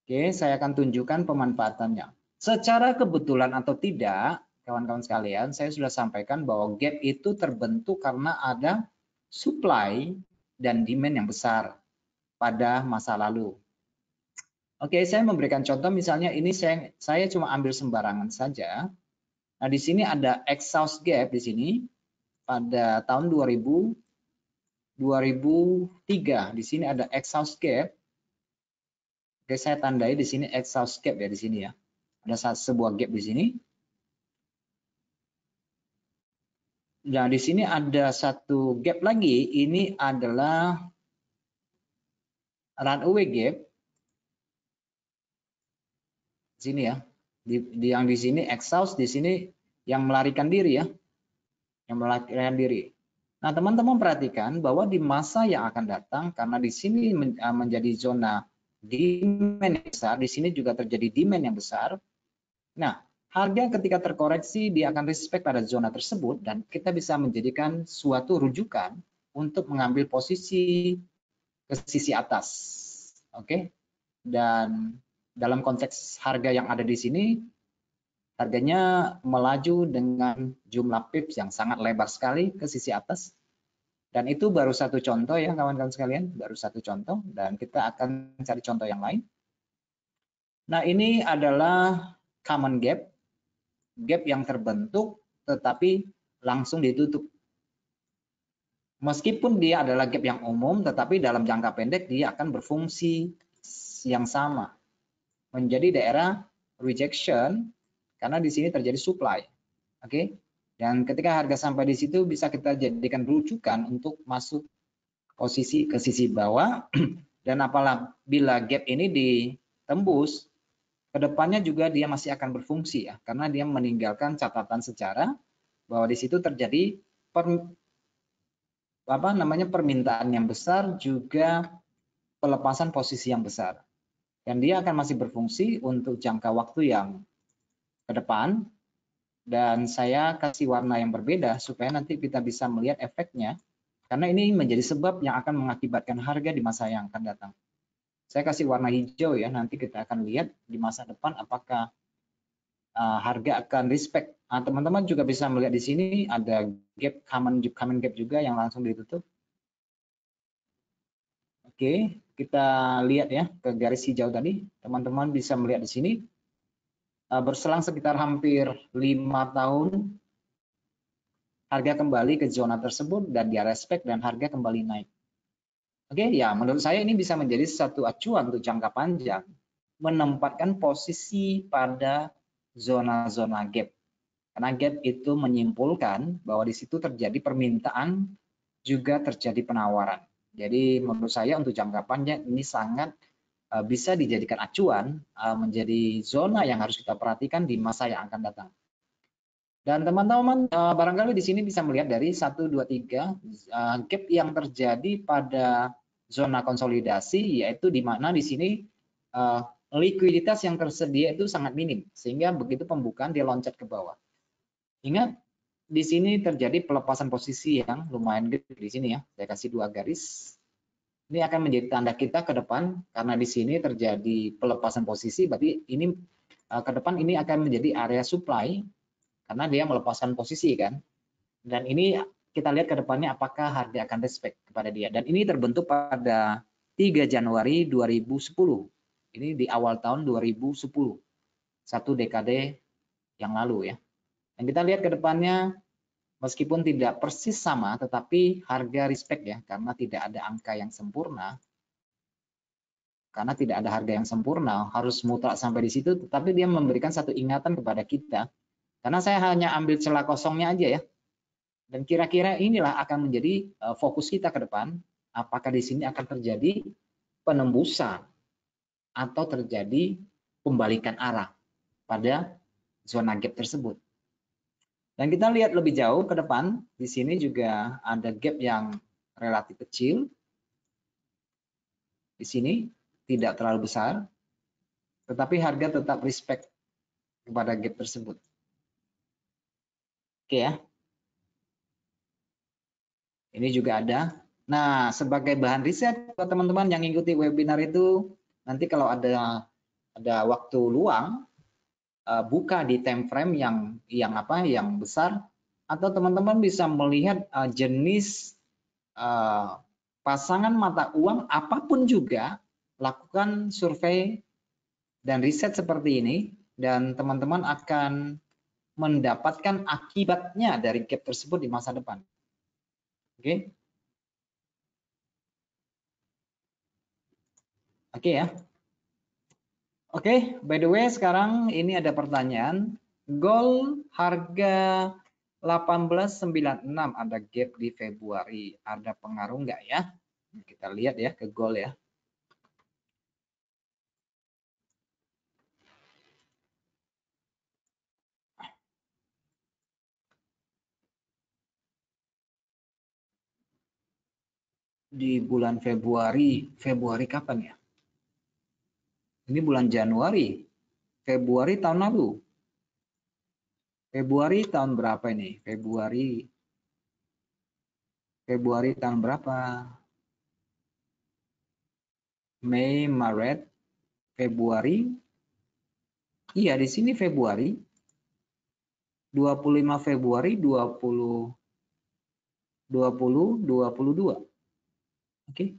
Oke, saya akan tunjukkan pemanfaatannya. Secara kebetulan atau tidak, kawan-kawan sekalian, saya sudah sampaikan bahwa gap itu terbentuk karena ada supply dan demand yang besar pada masa lalu. Oke, saya memberikan contoh misalnya ini saya cuma ambil sembarangan saja. Nah, di sini ada exhaust gap di sini pada tahun 2003. Di sini ada exhaust gap. Oke, saya tandai di sini exhaust gap ya di sini ya. Ada sebuah gap di sini. Nah, di sini ada satu gap lagi. Ini adalah runaway gap. Sini ya. Yang di sini exhaust, di sini yang melarikan diri ya. Yang melarikan diri. Nah, teman-teman perhatikan bahwa di masa yang akan datang, karena di sini menjadi zona demand yang besar, di sini juga terjadi demand yang besar. Nah, harga ketika terkoreksi dia akan respect pada zona tersebut dan kita bisa menjadikan suatu rujukan untuk mengambil posisi ke sisi atas. Oke. Dan dalam konteks harga yang ada di sini, harganya melaju dengan jumlah pips yang sangat lebar sekali ke sisi atas. Dan itu baru satu contoh ya kawan-kawan sekalian, baru satu contoh dan kita akan cari contoh yang lain. Nah, ini adalah common gap, gap yang terbentuk tetapi langsung ditutup. Meskipun dia adalah gap yang umum, tetapi dalam jangka pendek dia akan berfungsi yang sama. Menjadi daerah rejection karena di sini terjadi supply. Oke. Dan ketika harga sampai di situ bisa kita jadikan rujukan untuk masuk posisi ke sisi bawah dan apabila gap ini ditembus, kedepannya juga dia masih akan berfungsi ya karena dia meninggalkan catatan sejarah bahwa di situ terjadi permintaan yang besar juga pelepasan posisi yang besar. Dan dia akan masih berfungsi untuk jangka waktu yang ke depan. Dan saya kasih warna yang berbeda supaya nanti kita bisa melihat efeknya. Karena ini menjadi sebab yang akan mengakibatkan harga di masa yang akan datang. Saya kasih warna hijau ya, nanti kita akan lihat di masa depan apakah harga akan respect. Teman-teman juga bisa melihat di sini ada gap, common gap juga yang langsung ditutup. Oke, kita lihat ya ke garis hijau tadi. Teman-teman bisa melihat di sini berselang sekitar hampir 5 tahun harga kembali ke zona tersebut dan dia respect dan harga kembali naik. Oke, ya menurut saya ini bisa menjadi satu acuan untuk jangka panjang menempatkan posisi pada zona-zona gap. Karena gap itu menyimpulkan bahwa di situ terjadi permintaan juga terjadi penawaran. Jadi menurut saya untuk jangka panjang ini sangat bisa dijadikan acuan menjadi zona yang harus kita perhatikan di masa yang akan datang. Dan teman-teman barangkali di sini bisa melihat dari 1, 2, 3 gap yang terjadi pada zona konsolidasi, yaitu di mana di sini likuiditas yang tersedia itu sangat minim, sehingga begitu pembukaan dia loncat ke bawah. Ingat, di sini terjadi pelepasan posisi yang lumayan gede di sini ya. Saya kasih 2 garis. Ini akan menjadi tanda kita ke depan karena di sini terjadi pelepasan posisi, berarti ini ke depan ini akan menjadi area supply karena dia melepaskan posisi kan. Dan ini kita lihat ke depannya apakah harga akan respect kepada dia. Dan ini terbentuk pada 3 Januari 2010. Ini di awal tahun 2010. 1 dekade yang lalu ya. Dan kita lihat ke depannya meskipun tidak persis sama, tetapi harga respect ya, karena tidak ada angka yang sempurna. Karena tidak ada harga yang sempurna, harus mutlak sampai di situ, tetapi dia memberikan satu ingatan kepada kita. Karena saya hanya ambil celah kosongnya aja ya. Dan kira-kira inilah akan menjadi fokus kita ke depan, apakah di sini akan terjadi penembusan atau terjadi pembalikan arah pada zona gap tersebut. Dan kita lihat lebih jauh ke depan, di sini juga ada gap yang relatif kecil. Di sini tidak terlalu besar, tetapi harga tetap respect kepada gap tersebut. Oke ya. Ini juga ada. Nah, sebagai bahan riset buat teman-teman yang mengikuti webinar itu, nanti kalau ada waktu luang, buka di time frame yang besar, atau teman-teman bisa melihat jenis pasangan mata uang apapun juga, lakukan survei dan riset seperti ini dan teman-teman akan mendapatkan akibatnya dari gap tersebut di masa depan. Oke. Oke ya. Oke, by the way sekarang ini ada pertanyaan. Gold harga 1896 ada gap di Februari. Ada pengaruh nggak ya? Kita lihat ya ke gold ya. di bulan Februari. Februari kapan ya? Ini bulan Januari. Februari tahun lalu. Februari tahun berapa ini? Februari tahun berapa? Mei, Maret, Februari. Iya, di sini Februari. 25 Februari 2022. Oke.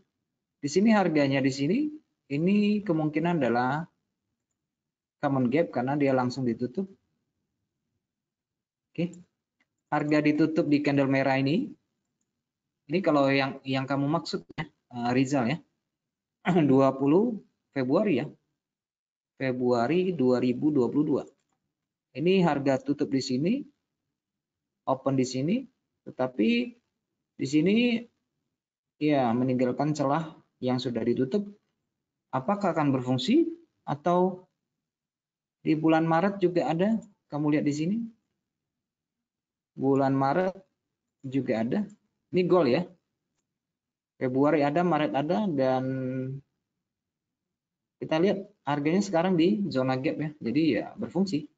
Di sini harganya di sini ini kemungkinan adalah common gap karena dia langsung ditutup. Oke. Harga ditutup di candle merah ini. Ini kalau yang kamu maksud ya, Rizal ya. 20 Februari ya. Februari 2022. Ini harga tutup di sini, open di sini, tetapi di sini ya meninggalkan celah yang sudah ditutup. Apakah akan berfungsi atau di bulan Maret juga ada? Kamu lihat di sini. Bulan Maret juga ada. Ini gold ya. Februari ada, Maret ada, dan kita lihat harganya sekarang di zona gap ya. Jadi ya berfungsi.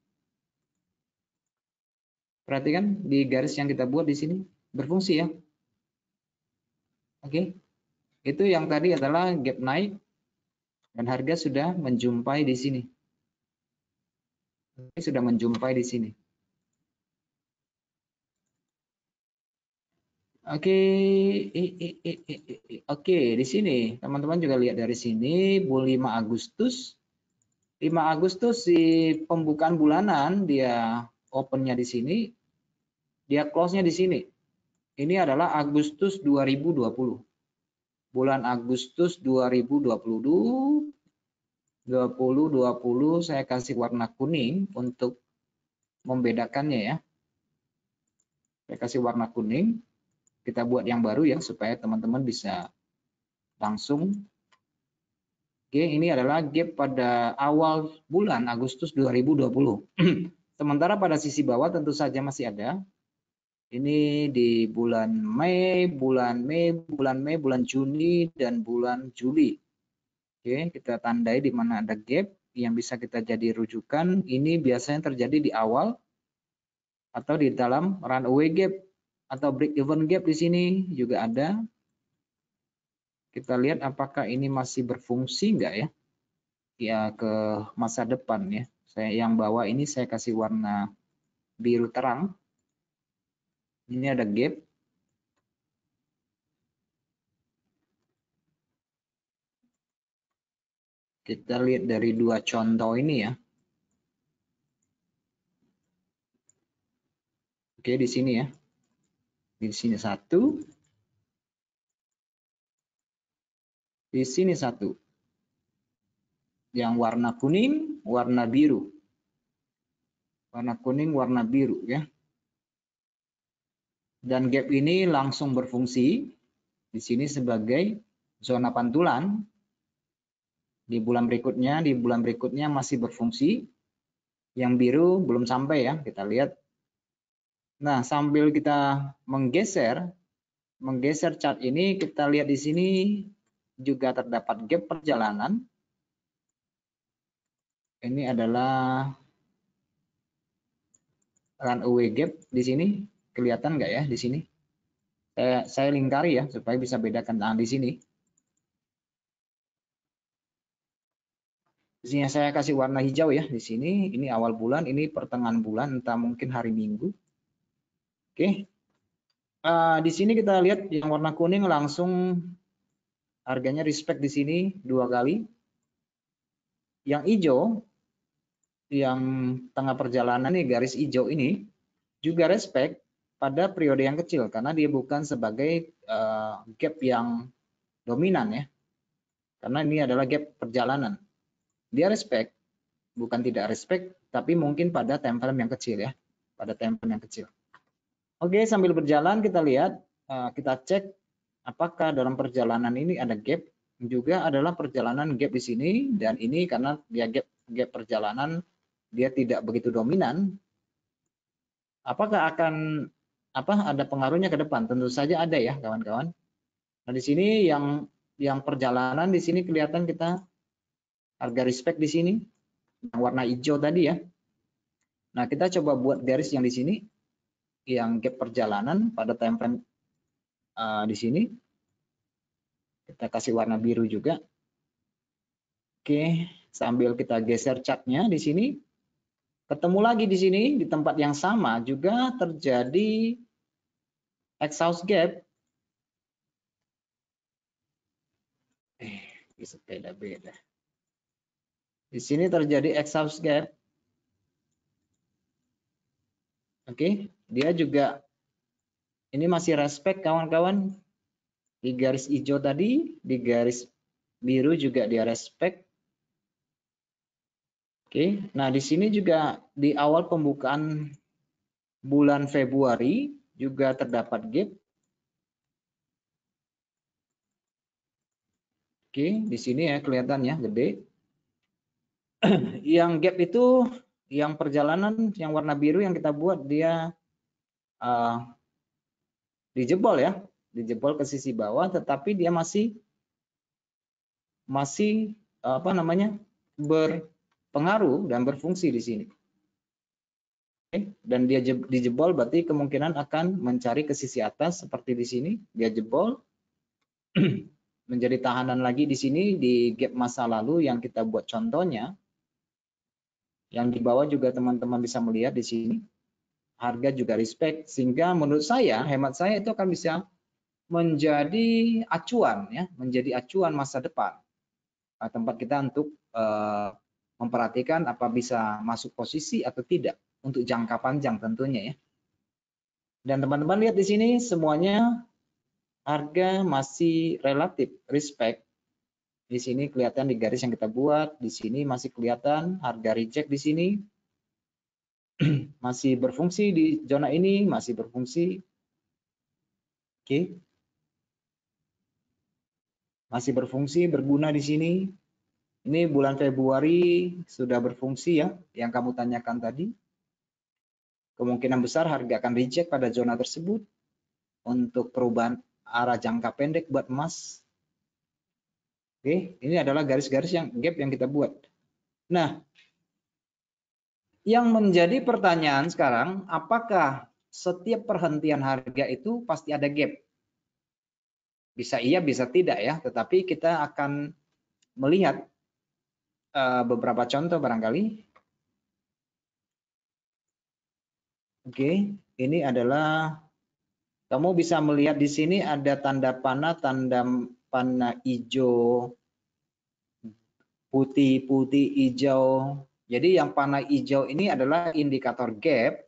Perhatikan di garis yang kita buat di sini berfungsi ya. Oke. Itu yang tadi adalah gap naik dan harga sudah menjumpai di sini. Sudah menjumpai di sini. Oke, oke, di sini teman-teman juga lihat dari sini bulan 5 Agustus. 5 Agustus di pembukaan bulanan dia opennya di sini, dia close-nya di sini. Ini adalah Agustus 2020. Bulan Agustus 2020 saya kasih warna kuning untuk membedakannya ya. Saya kasih warna kuning. Kita buat yang baru ya supaya teman-teman bisa langsung. Oke, ini adalah gap pada awal bulan Agustus 2020. Sementara pada sisi bawah tentu saja masih ada. Ini di bulan Mei, bulan Juni, dan bulan Juli. Oke, kita tandai di mana ada gap yang bisa kita jadi rujukan. Ini biasanya terjadi di awal atau di dalam runaway gap atau break even gap di sini juga ada. Kita lihat apakah ini masih berfungsi enggak ya? Ya ke masa depan ya. Saya yang bawah ini saya kasih warna biru terang. Ini ada gap. Kita lihat dari dua contoh ini ya. Oke, di sini ya. Di sini satu. Di sini satu. Yang warna kuning, warna biru. Warna kuning, warna biru ya. Dan gap ini langsung berfungsi di sini sebagai zona pantulan. Di bulan berikutnya masih berfungsi. Yang biru belum sampai ya, kita lihat. Nah, sambil kita menggeser chart ini, kita lihat di sini juga terdapat gap perjalanan. Ini adalah runaway gap di sini. Kelihatan nggak ya di sini? Saya lingkari ya supaya bisa bedakan. Nah, di sini. Di sini saya kasih warna hijau ya di sini. Ini awal bulan, ini pertengahan bulan, entah mungkin hari Minggu. Oke. Di sini kita lihat yang warna kuning langsung harganya respect di sini 2 kali. Yang hijau, yang tengah perjalanan nih garis hijau ini juga respect pada periode yang kecil karena dia bukan sebagai gap yang dominan ya. Karena ini adalah gap perjalanan. Dia respect, bukan tidak respect, tapi mungkin pada time frame yang kecil ya. Pada time frame yang kecil. Oke, sambil berjalan kita lihat, kita cek apakah dalam perjalanan ini ada gap. Juga adalah perjalanan gap di sini, dan ini karena dia gap perjalanan, dia tidak begitu dominan. Apakah akan ada pengaruhnya ke depan? Tentu saja ada ya kawan-kawan. Nah, di sini yang perjalanan di sini kelihatan kita harga respect di sini yang warna hijau tadi ya. Nah, kita coba buat garis yang di sini yang gap perjalanan pada time frame di sini. Kita kasih warna biru juga. Oke, sambil kita geser chartnya di sini. Ketemu lagi di sini di tempat yang sama juga terjadi exhaust gap. Bisa beda-beda. Di sini terjadi exhaust gap. Oke, dia juga ini masih respect kawan-kawan. Di garis hijau tadi, di garis biru juga dia respect. Oke, nah di sini juga di awal pembukaan bulan Februari juga terdapat gap. Oke, di sini ya kelihatannya gede. Yang gap itu yang perjalanan yang warna biru yang kita buat dia dijebol ya, dijebol ke sisi bawah, tetapi dia masih apa namanya berpengaruh dan berfungsi di sini. Oke, dan dia dijebol berarti kemungkinan akan mencari ke sisi atas seperti di sini dia jebol menjadi tahanan lagi di sini di gap masa lalu yang kita buat contohnya. Yang di bawah juga teman-teman bisa melihat di sini harga juga respect, sehingga menurut saya hemat saya itu akan bisa menjadi acuan ya, menjadi acuan masa depan tempat kita untuk memperhatikan apa bisa masuk posisi atau tidak untuk jangka panjang tentunya ya. Dan teman-teman lihat di sini semuanya harga masih relatif respect. Di sini kelihatan di garis yang kita buat, di sini masih kelihatan harga reject di sini masih berfungsi di zona ini, masih berfungsi. Oke. Masih berfungsi, berguna di sini. Ini bulan Februari sudah berfungsi ya, yang kamu tanyakan tadi. Kemungkinan besar harga akan reject pada zona tersebut untuk perubahan arah jangka pendek buat emas. Oke, ini adalah garis-garis yang gap yang kita buat. Nah, yang menjadi pertanyaan sekarang, apakah setiap perhentian harga itu pasti ada gap? Bisa iya, bisa tidak ya, tetapi kita akan melihat beberapa contoh barangkali. Oke, ini adalah kamu bisa melihat di sini ada tanda panah hijau, putih, hijau. Jadi yang panah hijau ini adalah indikator gap.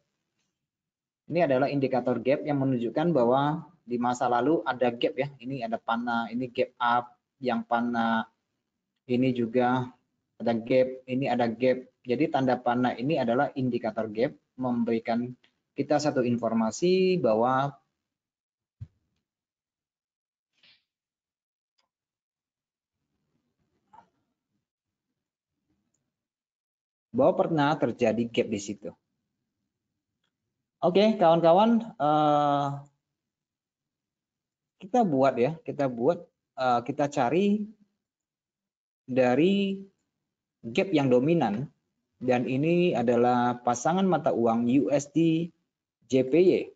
Ini adalah indikator gap yang menunjukkan bahwa di masa lalu ada gap ya. Ini ada panah, ini gap up, yang panah ini juga ada gap, ini ada gap. Jadi tanda panah ini adalah indikator gap, memberikan kita satu informasi bahwa pernah terjadi gap di situ. Oke, kawan-kawan, kita buat ya, kita cari dari gap yang dominan, dan ini adalah pasangan mata uang USD JPY.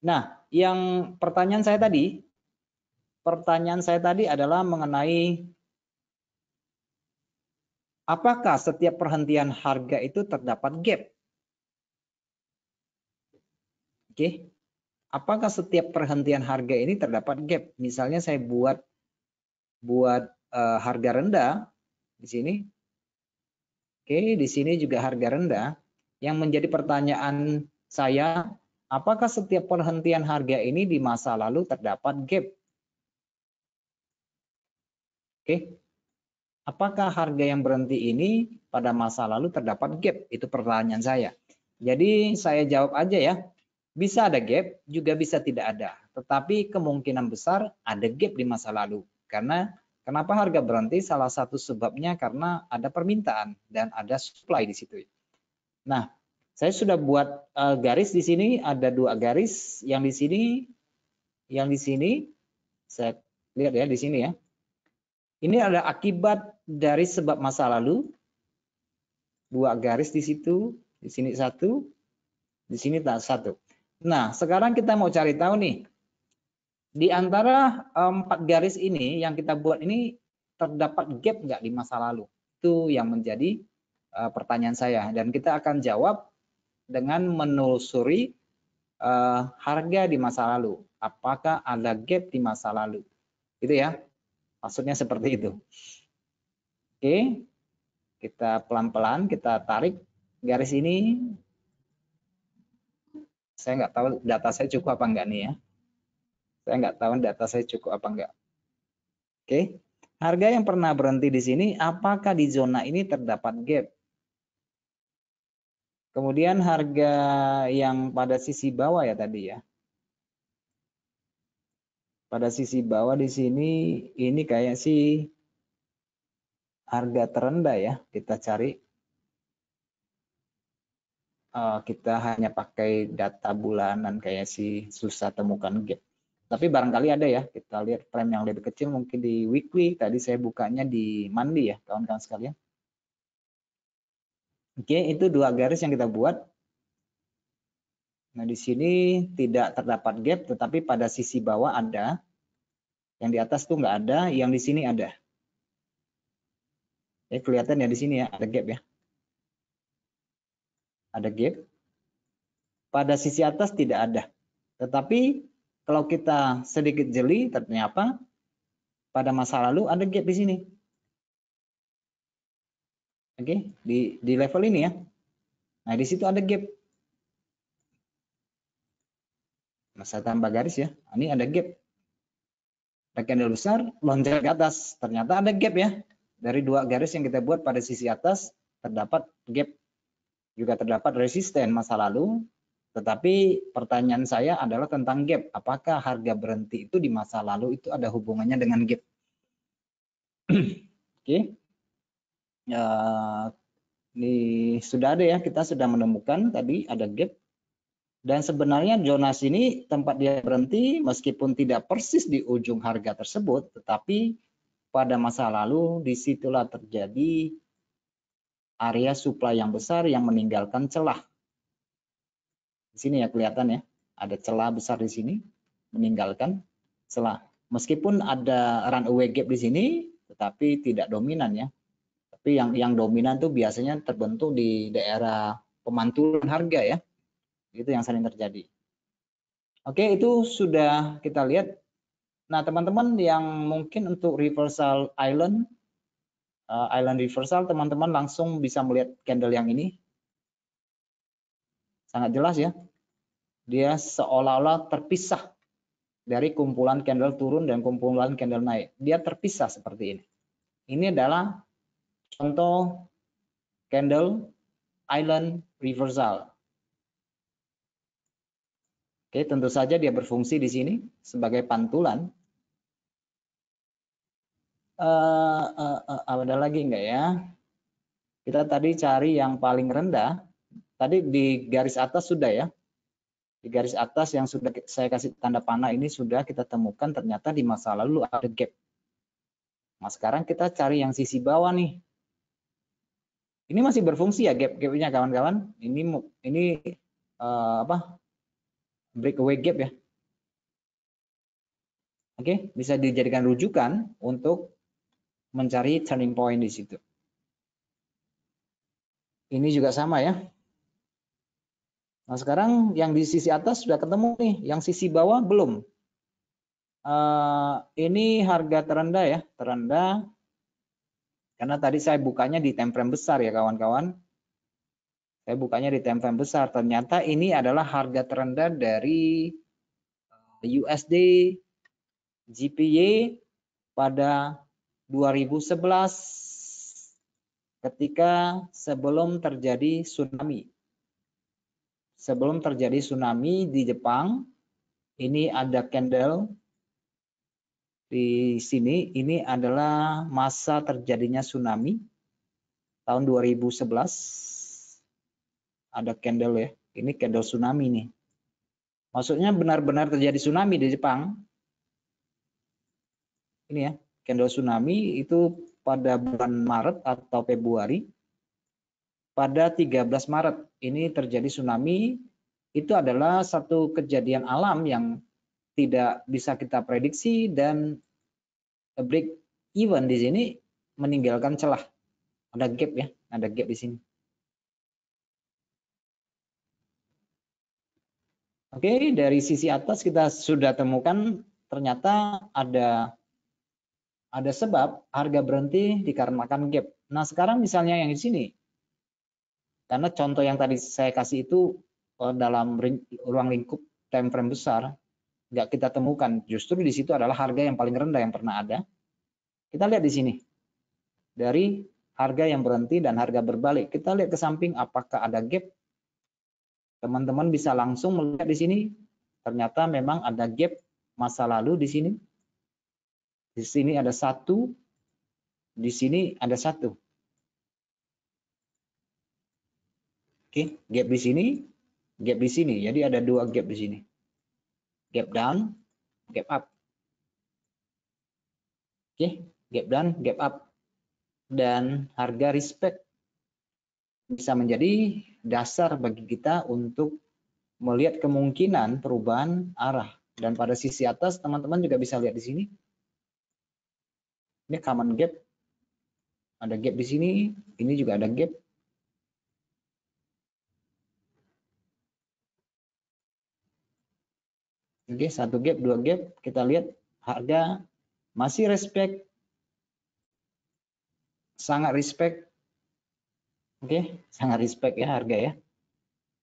Nah, yang pertanyaan saya tadi adalah mengenai apakah setiap perhentian harga itu terdapat gap? Oke, apakah setiap perhentian harga ini terdapat gap? Misalnya saya buat harga rendah di sini. Oke, di sini juga harga rendah. Yang menjadi pertanyaan saya, apakah setiap perhentian harga ini di masa lalu terdapat gap? Oke, apakah harga yang berhenti ini pada masa lalu terdapat gap? Itu pertanyaan saya. Jadi saya jawab aja ya, bisa ada gap, juga bisa tidak ada. Tetapi kemungkinan besar ada gap di masa lalu. Karena kenapa harga berhenti? Salah satu sebabnya karena ada permintaan dan ada supply di situ. Nah, saya sudah buat garis di sini, ada 2 garis, yang di sini, yang di sini. Saya lihat ya di sini ya. Ini ada akibat dari sebab masa lalu. 2 garis di situ, di sini 1, di sini tak 1. Nah, sekarang kita mau cari tahu nih. Di antara 4 garis ini yang kita buat ini terdapat gap nggak di masa lalu? Itu yang menjadi pertanyaan saya, dan kita akan jawab dengan menelusuri harga di masa lalu. Apakah ada gap di masa lalu? Gitu ya. Maksudnya seperti itu. Oke. Kita pelan-pelan kita tarik garis ini. Saya nggak tahu data saya cukup apa enggak nih ya. Saya nggak tahu data saya cukup apa enggak. Oke. Harga yang pernah berhenti di sini, apakah di zona ini terdapat gap? Kemudian harga yang pada sisi bawah ya tadi ya. Pada sisi bawah di sini, ini kayak sih harga terendah ya. Kita cari. Kita hanya pakai data bulanan kayak sih susah temukan gap. Tapi barangkali ada ya. Kita lihat frame yang lebih kecil mungkin di weekly. Tadi saya bukanya di monthly ya kawan-kawan sekalian. Oke, itu 2 garis yang kita buat. Nah, di sini tidak terdapat gap, tetapi pada sisi bawah ada. Yang di atas tuh nggak ada, yang di sini ada. Ya, kelihatan ya di sini ya, ada gap ya. Ada gap. Pada sisi atas tidak ada. Tetapi kalau kita sedikit jeli, ternyata pada masa lalu ada gap di sini. Oke, di level ini ya. Nah, di situ ada gap. Nah, saya tambah garis ya. Ini ada gap. Ada candle besar, loncat ke atas. Ternyata ada gap ya. Dari 2 garis yang kita buat pada sisi atas, terdapat gap. Juga terdapat resisten masa lalu. Tetapi pertanyaan saya adalah tentang gap. Apakah harga berhenti itu di masa lalu itu ada hubungannya dengan gap? Oke. Ini sudah ada ya, kita sudah menemukan tadi ada gap. Dan sebenarnya zona sini tempat dia berhenti meskipun tidak persis di ujung harga tersebut, tetapi pada masa lalu disitulah terjadi area supply yang besar yang meninggalkan celah. Di sini ya kelihatan ya, ada celah besar di sini meninggalkan celah. Meskipun ada runaway gap di sini, tetapi tidak dominan ya. Tapi yang dominan tuh biasanya terbentuk di daerah pemantulan harga ya. Itu yang sering terjadi. Oke, itu sudah kita lihat. Nah, teman-teman yang mungkin untuk reversal island reversal, teman-teman langsung bisa melihat candle yang ini. Sangat jelas ya. Dia seolah-olah terpisah dari kumpulan candle turun dan kumpulan candle naik. Dia terpisah seperti ini. Ini adalah contoh candle island reversal. Oke, tentu saja dia berfungsi di sini sebagai pantulan. Ada lagi enggak ya? Kita tadi cari yang paling rendah. Tadi di garis atas sudah ya. Di garis atas yang sudah saya kasih tanda panah ini sudah kita temukan ternyata di masa lalu ada gap. Nah, sekarang kita cari yang sisi bawah nih. Ini masih berfungsi ya gap-gapnya kawan-kawan. Ini breakaway gap ya. Oke, bisa dijadikan rujukan untuk mencari turning point di situ. Ini juga sama ya. Nah, sekarang yang di sisi atas sudah ketemu nih, yang sisi bawah belum. Ini harga terendah ya, terendah. Karena tadi saya bukanya di time frame besar ya kawan-kawan. Saya bukanya di time frame besar. Ternyata ini adalah harga terendah dari USD GPY pada 2011 ketika sebelum terjadi tsunami. Sebelum terjadi tsunami di Jepang, ini ada candle di sini. Ini adalah masa terjadinya tsunami tahun 2011. Ada candle ya. Ini candle tsunami nih. Maksudnya benar-benar terjadi tsunami di Jepang. ini ya, candle tsunami itu pada bulan Maret atau Februari. Pada 13 Maret ini terjadi tsunami. Itu adalah satu kejadian alam yang tidak bisa kita prediksi, dan break even di sini meninggalkan celah. Ada gap ya, ada gap di sini. Oke, dari sisi atas kita sudah temukan ternyata ada sebab harga berhenti dikarenakan gap. Nah, sekarang misalnya yang di sini, karena contoh yang tadi saya kasih itu dalam ruang lingkup time frame besar, nggak kita temukan. Justru di situ adalah harga yang paling rendah yang pernah ada. Kita lihat di sini, dari harga yang berhenti dan harga berbalik. Kita lihat ke samping apakah ada gap. Teman-teman bisa langsung melihat di sini, ternyata memang ada gap masa lalu di sini. Di sini ada satu, di sini ada satu. Oke, gap di sini, gap di sini. Jadi ada dua gap di sini. Gap down, gap up. Oke, gap down, gap up. Dan harga respect bisa menjadi dasar bagi kita untuk melihat kemungkinan perubahan arah. Dan pada sisi atas teman-teman juga bisa lihat di sini. Ini common gap. Ada gap di sini, ini juga ada gap. Oke, satu gap, dua gap. Kita lihat harga masih respect, sangat respect. Oke, sangat respect ya harga ya.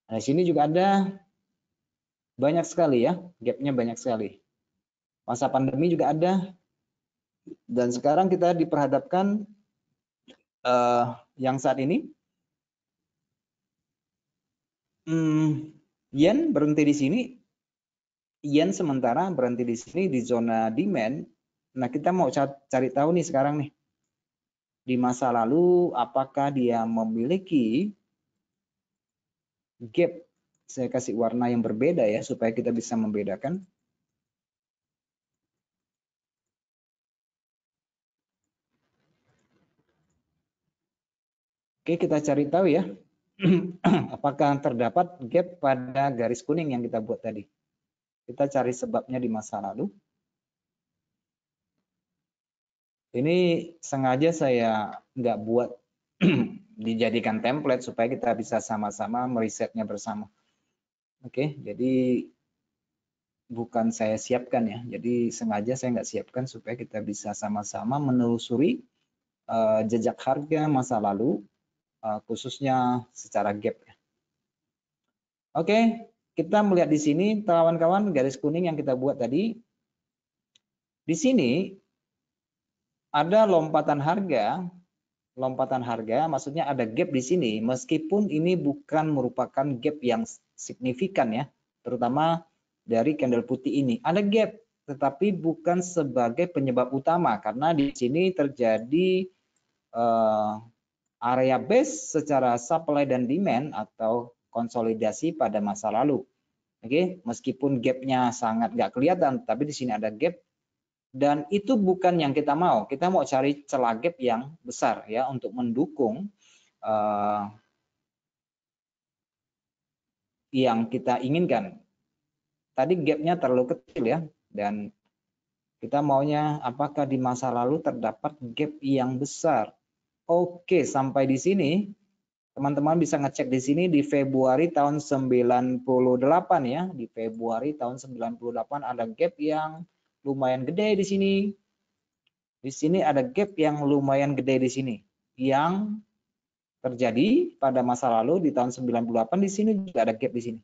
Nah, di sini juga ada banyak sekali ya, gapnya banyak sekali. Masa pandemi juga ada. Dan sekarang kita diperhadapkan yang saat ini, yen berhenti di sini, yen sementara berhenti di sini di zona demand. Nah, kita mau cari tahu nih sekarang nih, di masa lalu apakah dia memiliki gap. Saya kasih warna yang berbeda ya supaya kita bisa membedakan. Oke, kita cari tahu ya apakah terdapat gap pada garis kuning yang kita buat tadi. Kita cari sebabnya di masa lalu. Ini sengaja saya nggak buat dijadikan template supaya kita bisa sama-sama merisetnya bersama. Oke, jadi bukan saya siapkan ya. Jadi sengaja saya nggak siapkan supaya kita bisa sama-sama menelusuri jejak harga masa lalu, khususnya secara gap. Oke, kita melihat di sini kawan-kawan garis kuning yang kita buat tadi. Di sini ada lompatan harga. Lompatan harga maksudnya ada gap di sini, meskipun ini bukan merupakan gap yang signifikan ya, terutama dari candle putih ini. Ada gap, tetapi bukan sebagai penyebab utama karena di sini terjadi area base secara supply dan demand atau konsolidasi pada masa lalu. Oke, meskipun gapnya sangat nggak kelihatan, tapi di sini ada gap. Dan itu bukan yang kita mau. Kita mau cari celah gap yang besar ya untuk mendukung yang kita inginkan. Tadi gapnya terlalu kecil ya, dan kita maunya apakah di masa lalu terdapat gap yang besar. Oke, sampai di sini teman-teman bisa ngecek di sini di Februari tahun 98 ya. Di Februari tahun 98 ada gap yang lumayan gede di sini. Di sini ada gap yang lumayan gede di sini. Yang terjadi pada masa lalu di tahun 98, di sini juga ada gap di sini.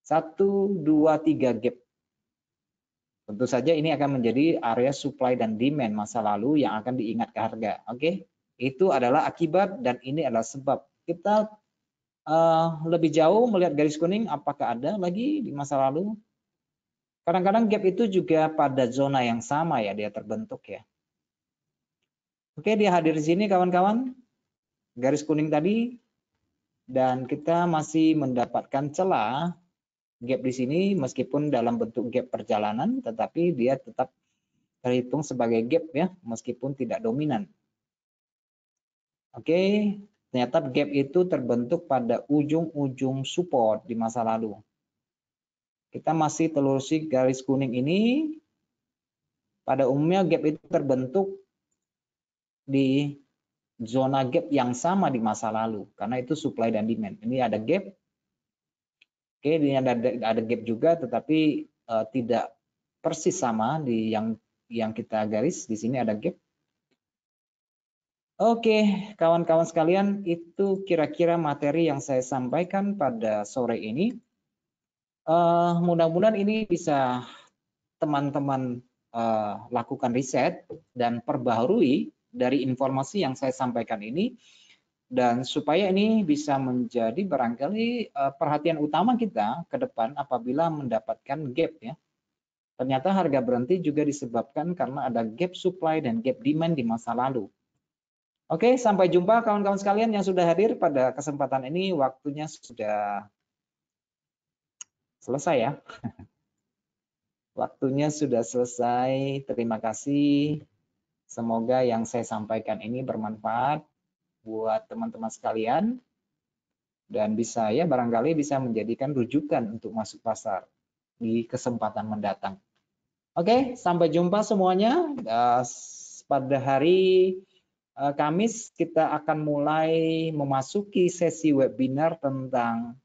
1, 2, 3 gap. Tentu saja ini akan menjadi area supply dan demand masa lalu yang akan diingat ke harga. Oke, itu adalah akibat dan ini adalah sebab. Kita lebih jauh melihat garis kuning, apakah ada lagi di masa lalu? Kadang-kadang gap itu juga pada zona yang sama ya, dia terbentuk ya. Oke, dia hadir di sini kawan-kawan, garis kuning tadi, dan kita masih mendapatkan celah gap di sini meskipun dalam bentuk gap perjalanan, tetapi dia tetap terhitung sebagai gap ya, meskipun tidak dominan. Oke, ternyata gap itu terbentuk pada ujung-ujung support di masa lalu. Kita masih telusuri garis kuning ini. Pada umumnya gap itu terbentuk di zona gap yang sama di masa lalu, karena itu supply dan demand. Ini ada gap. Oke, ini ada gap juga, tetapi tidak persis sama di yang kita garis. Di sini ada gap. Oke, kawan-kawan sekalian, itu kira-kira materi yang saya sampaikan pada sore ini. Mudah-mudahan ini bisa teman-teman lakukan riset dan perbaharui dari informasi yang saya sampaikan ini, dan supaya ini bisa menjadi barangkali perhatian utama kita ke depan apabila mendapatkan gap ya. Ternyata harga berhenti juga disebabkan karena ada gap supply dan gap demand di masa lalu. Oke, sampai jumpa kawan-kawan sekalian yang sudah hadir pada kesempatan ini. Waktunya sudah selesai ya. Waktunya sudah selesai. Terima kasih. Semoga yang saya sampaikan ini bermanfaat buat teman-teman sekalian dan bisa ya barangkali bisa menjadikan rujukan untuk masuk pasar di kesempatan mendatang. Oke, sampai jumpa semuanya. Pada hari Kamis kita akan mulai memasuki sesi webinar tentang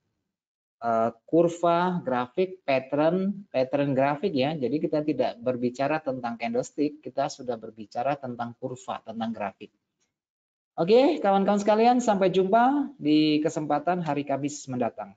kurva grafik, pattern grafik ya. Jadi kita tidak berbicara tentang candlestick, kita sudah berbicara tentang kurva, tentang grafik. Oke, kawan-kawan sekalian, sampai jumpa di kesempatan hari Kamis mendatang.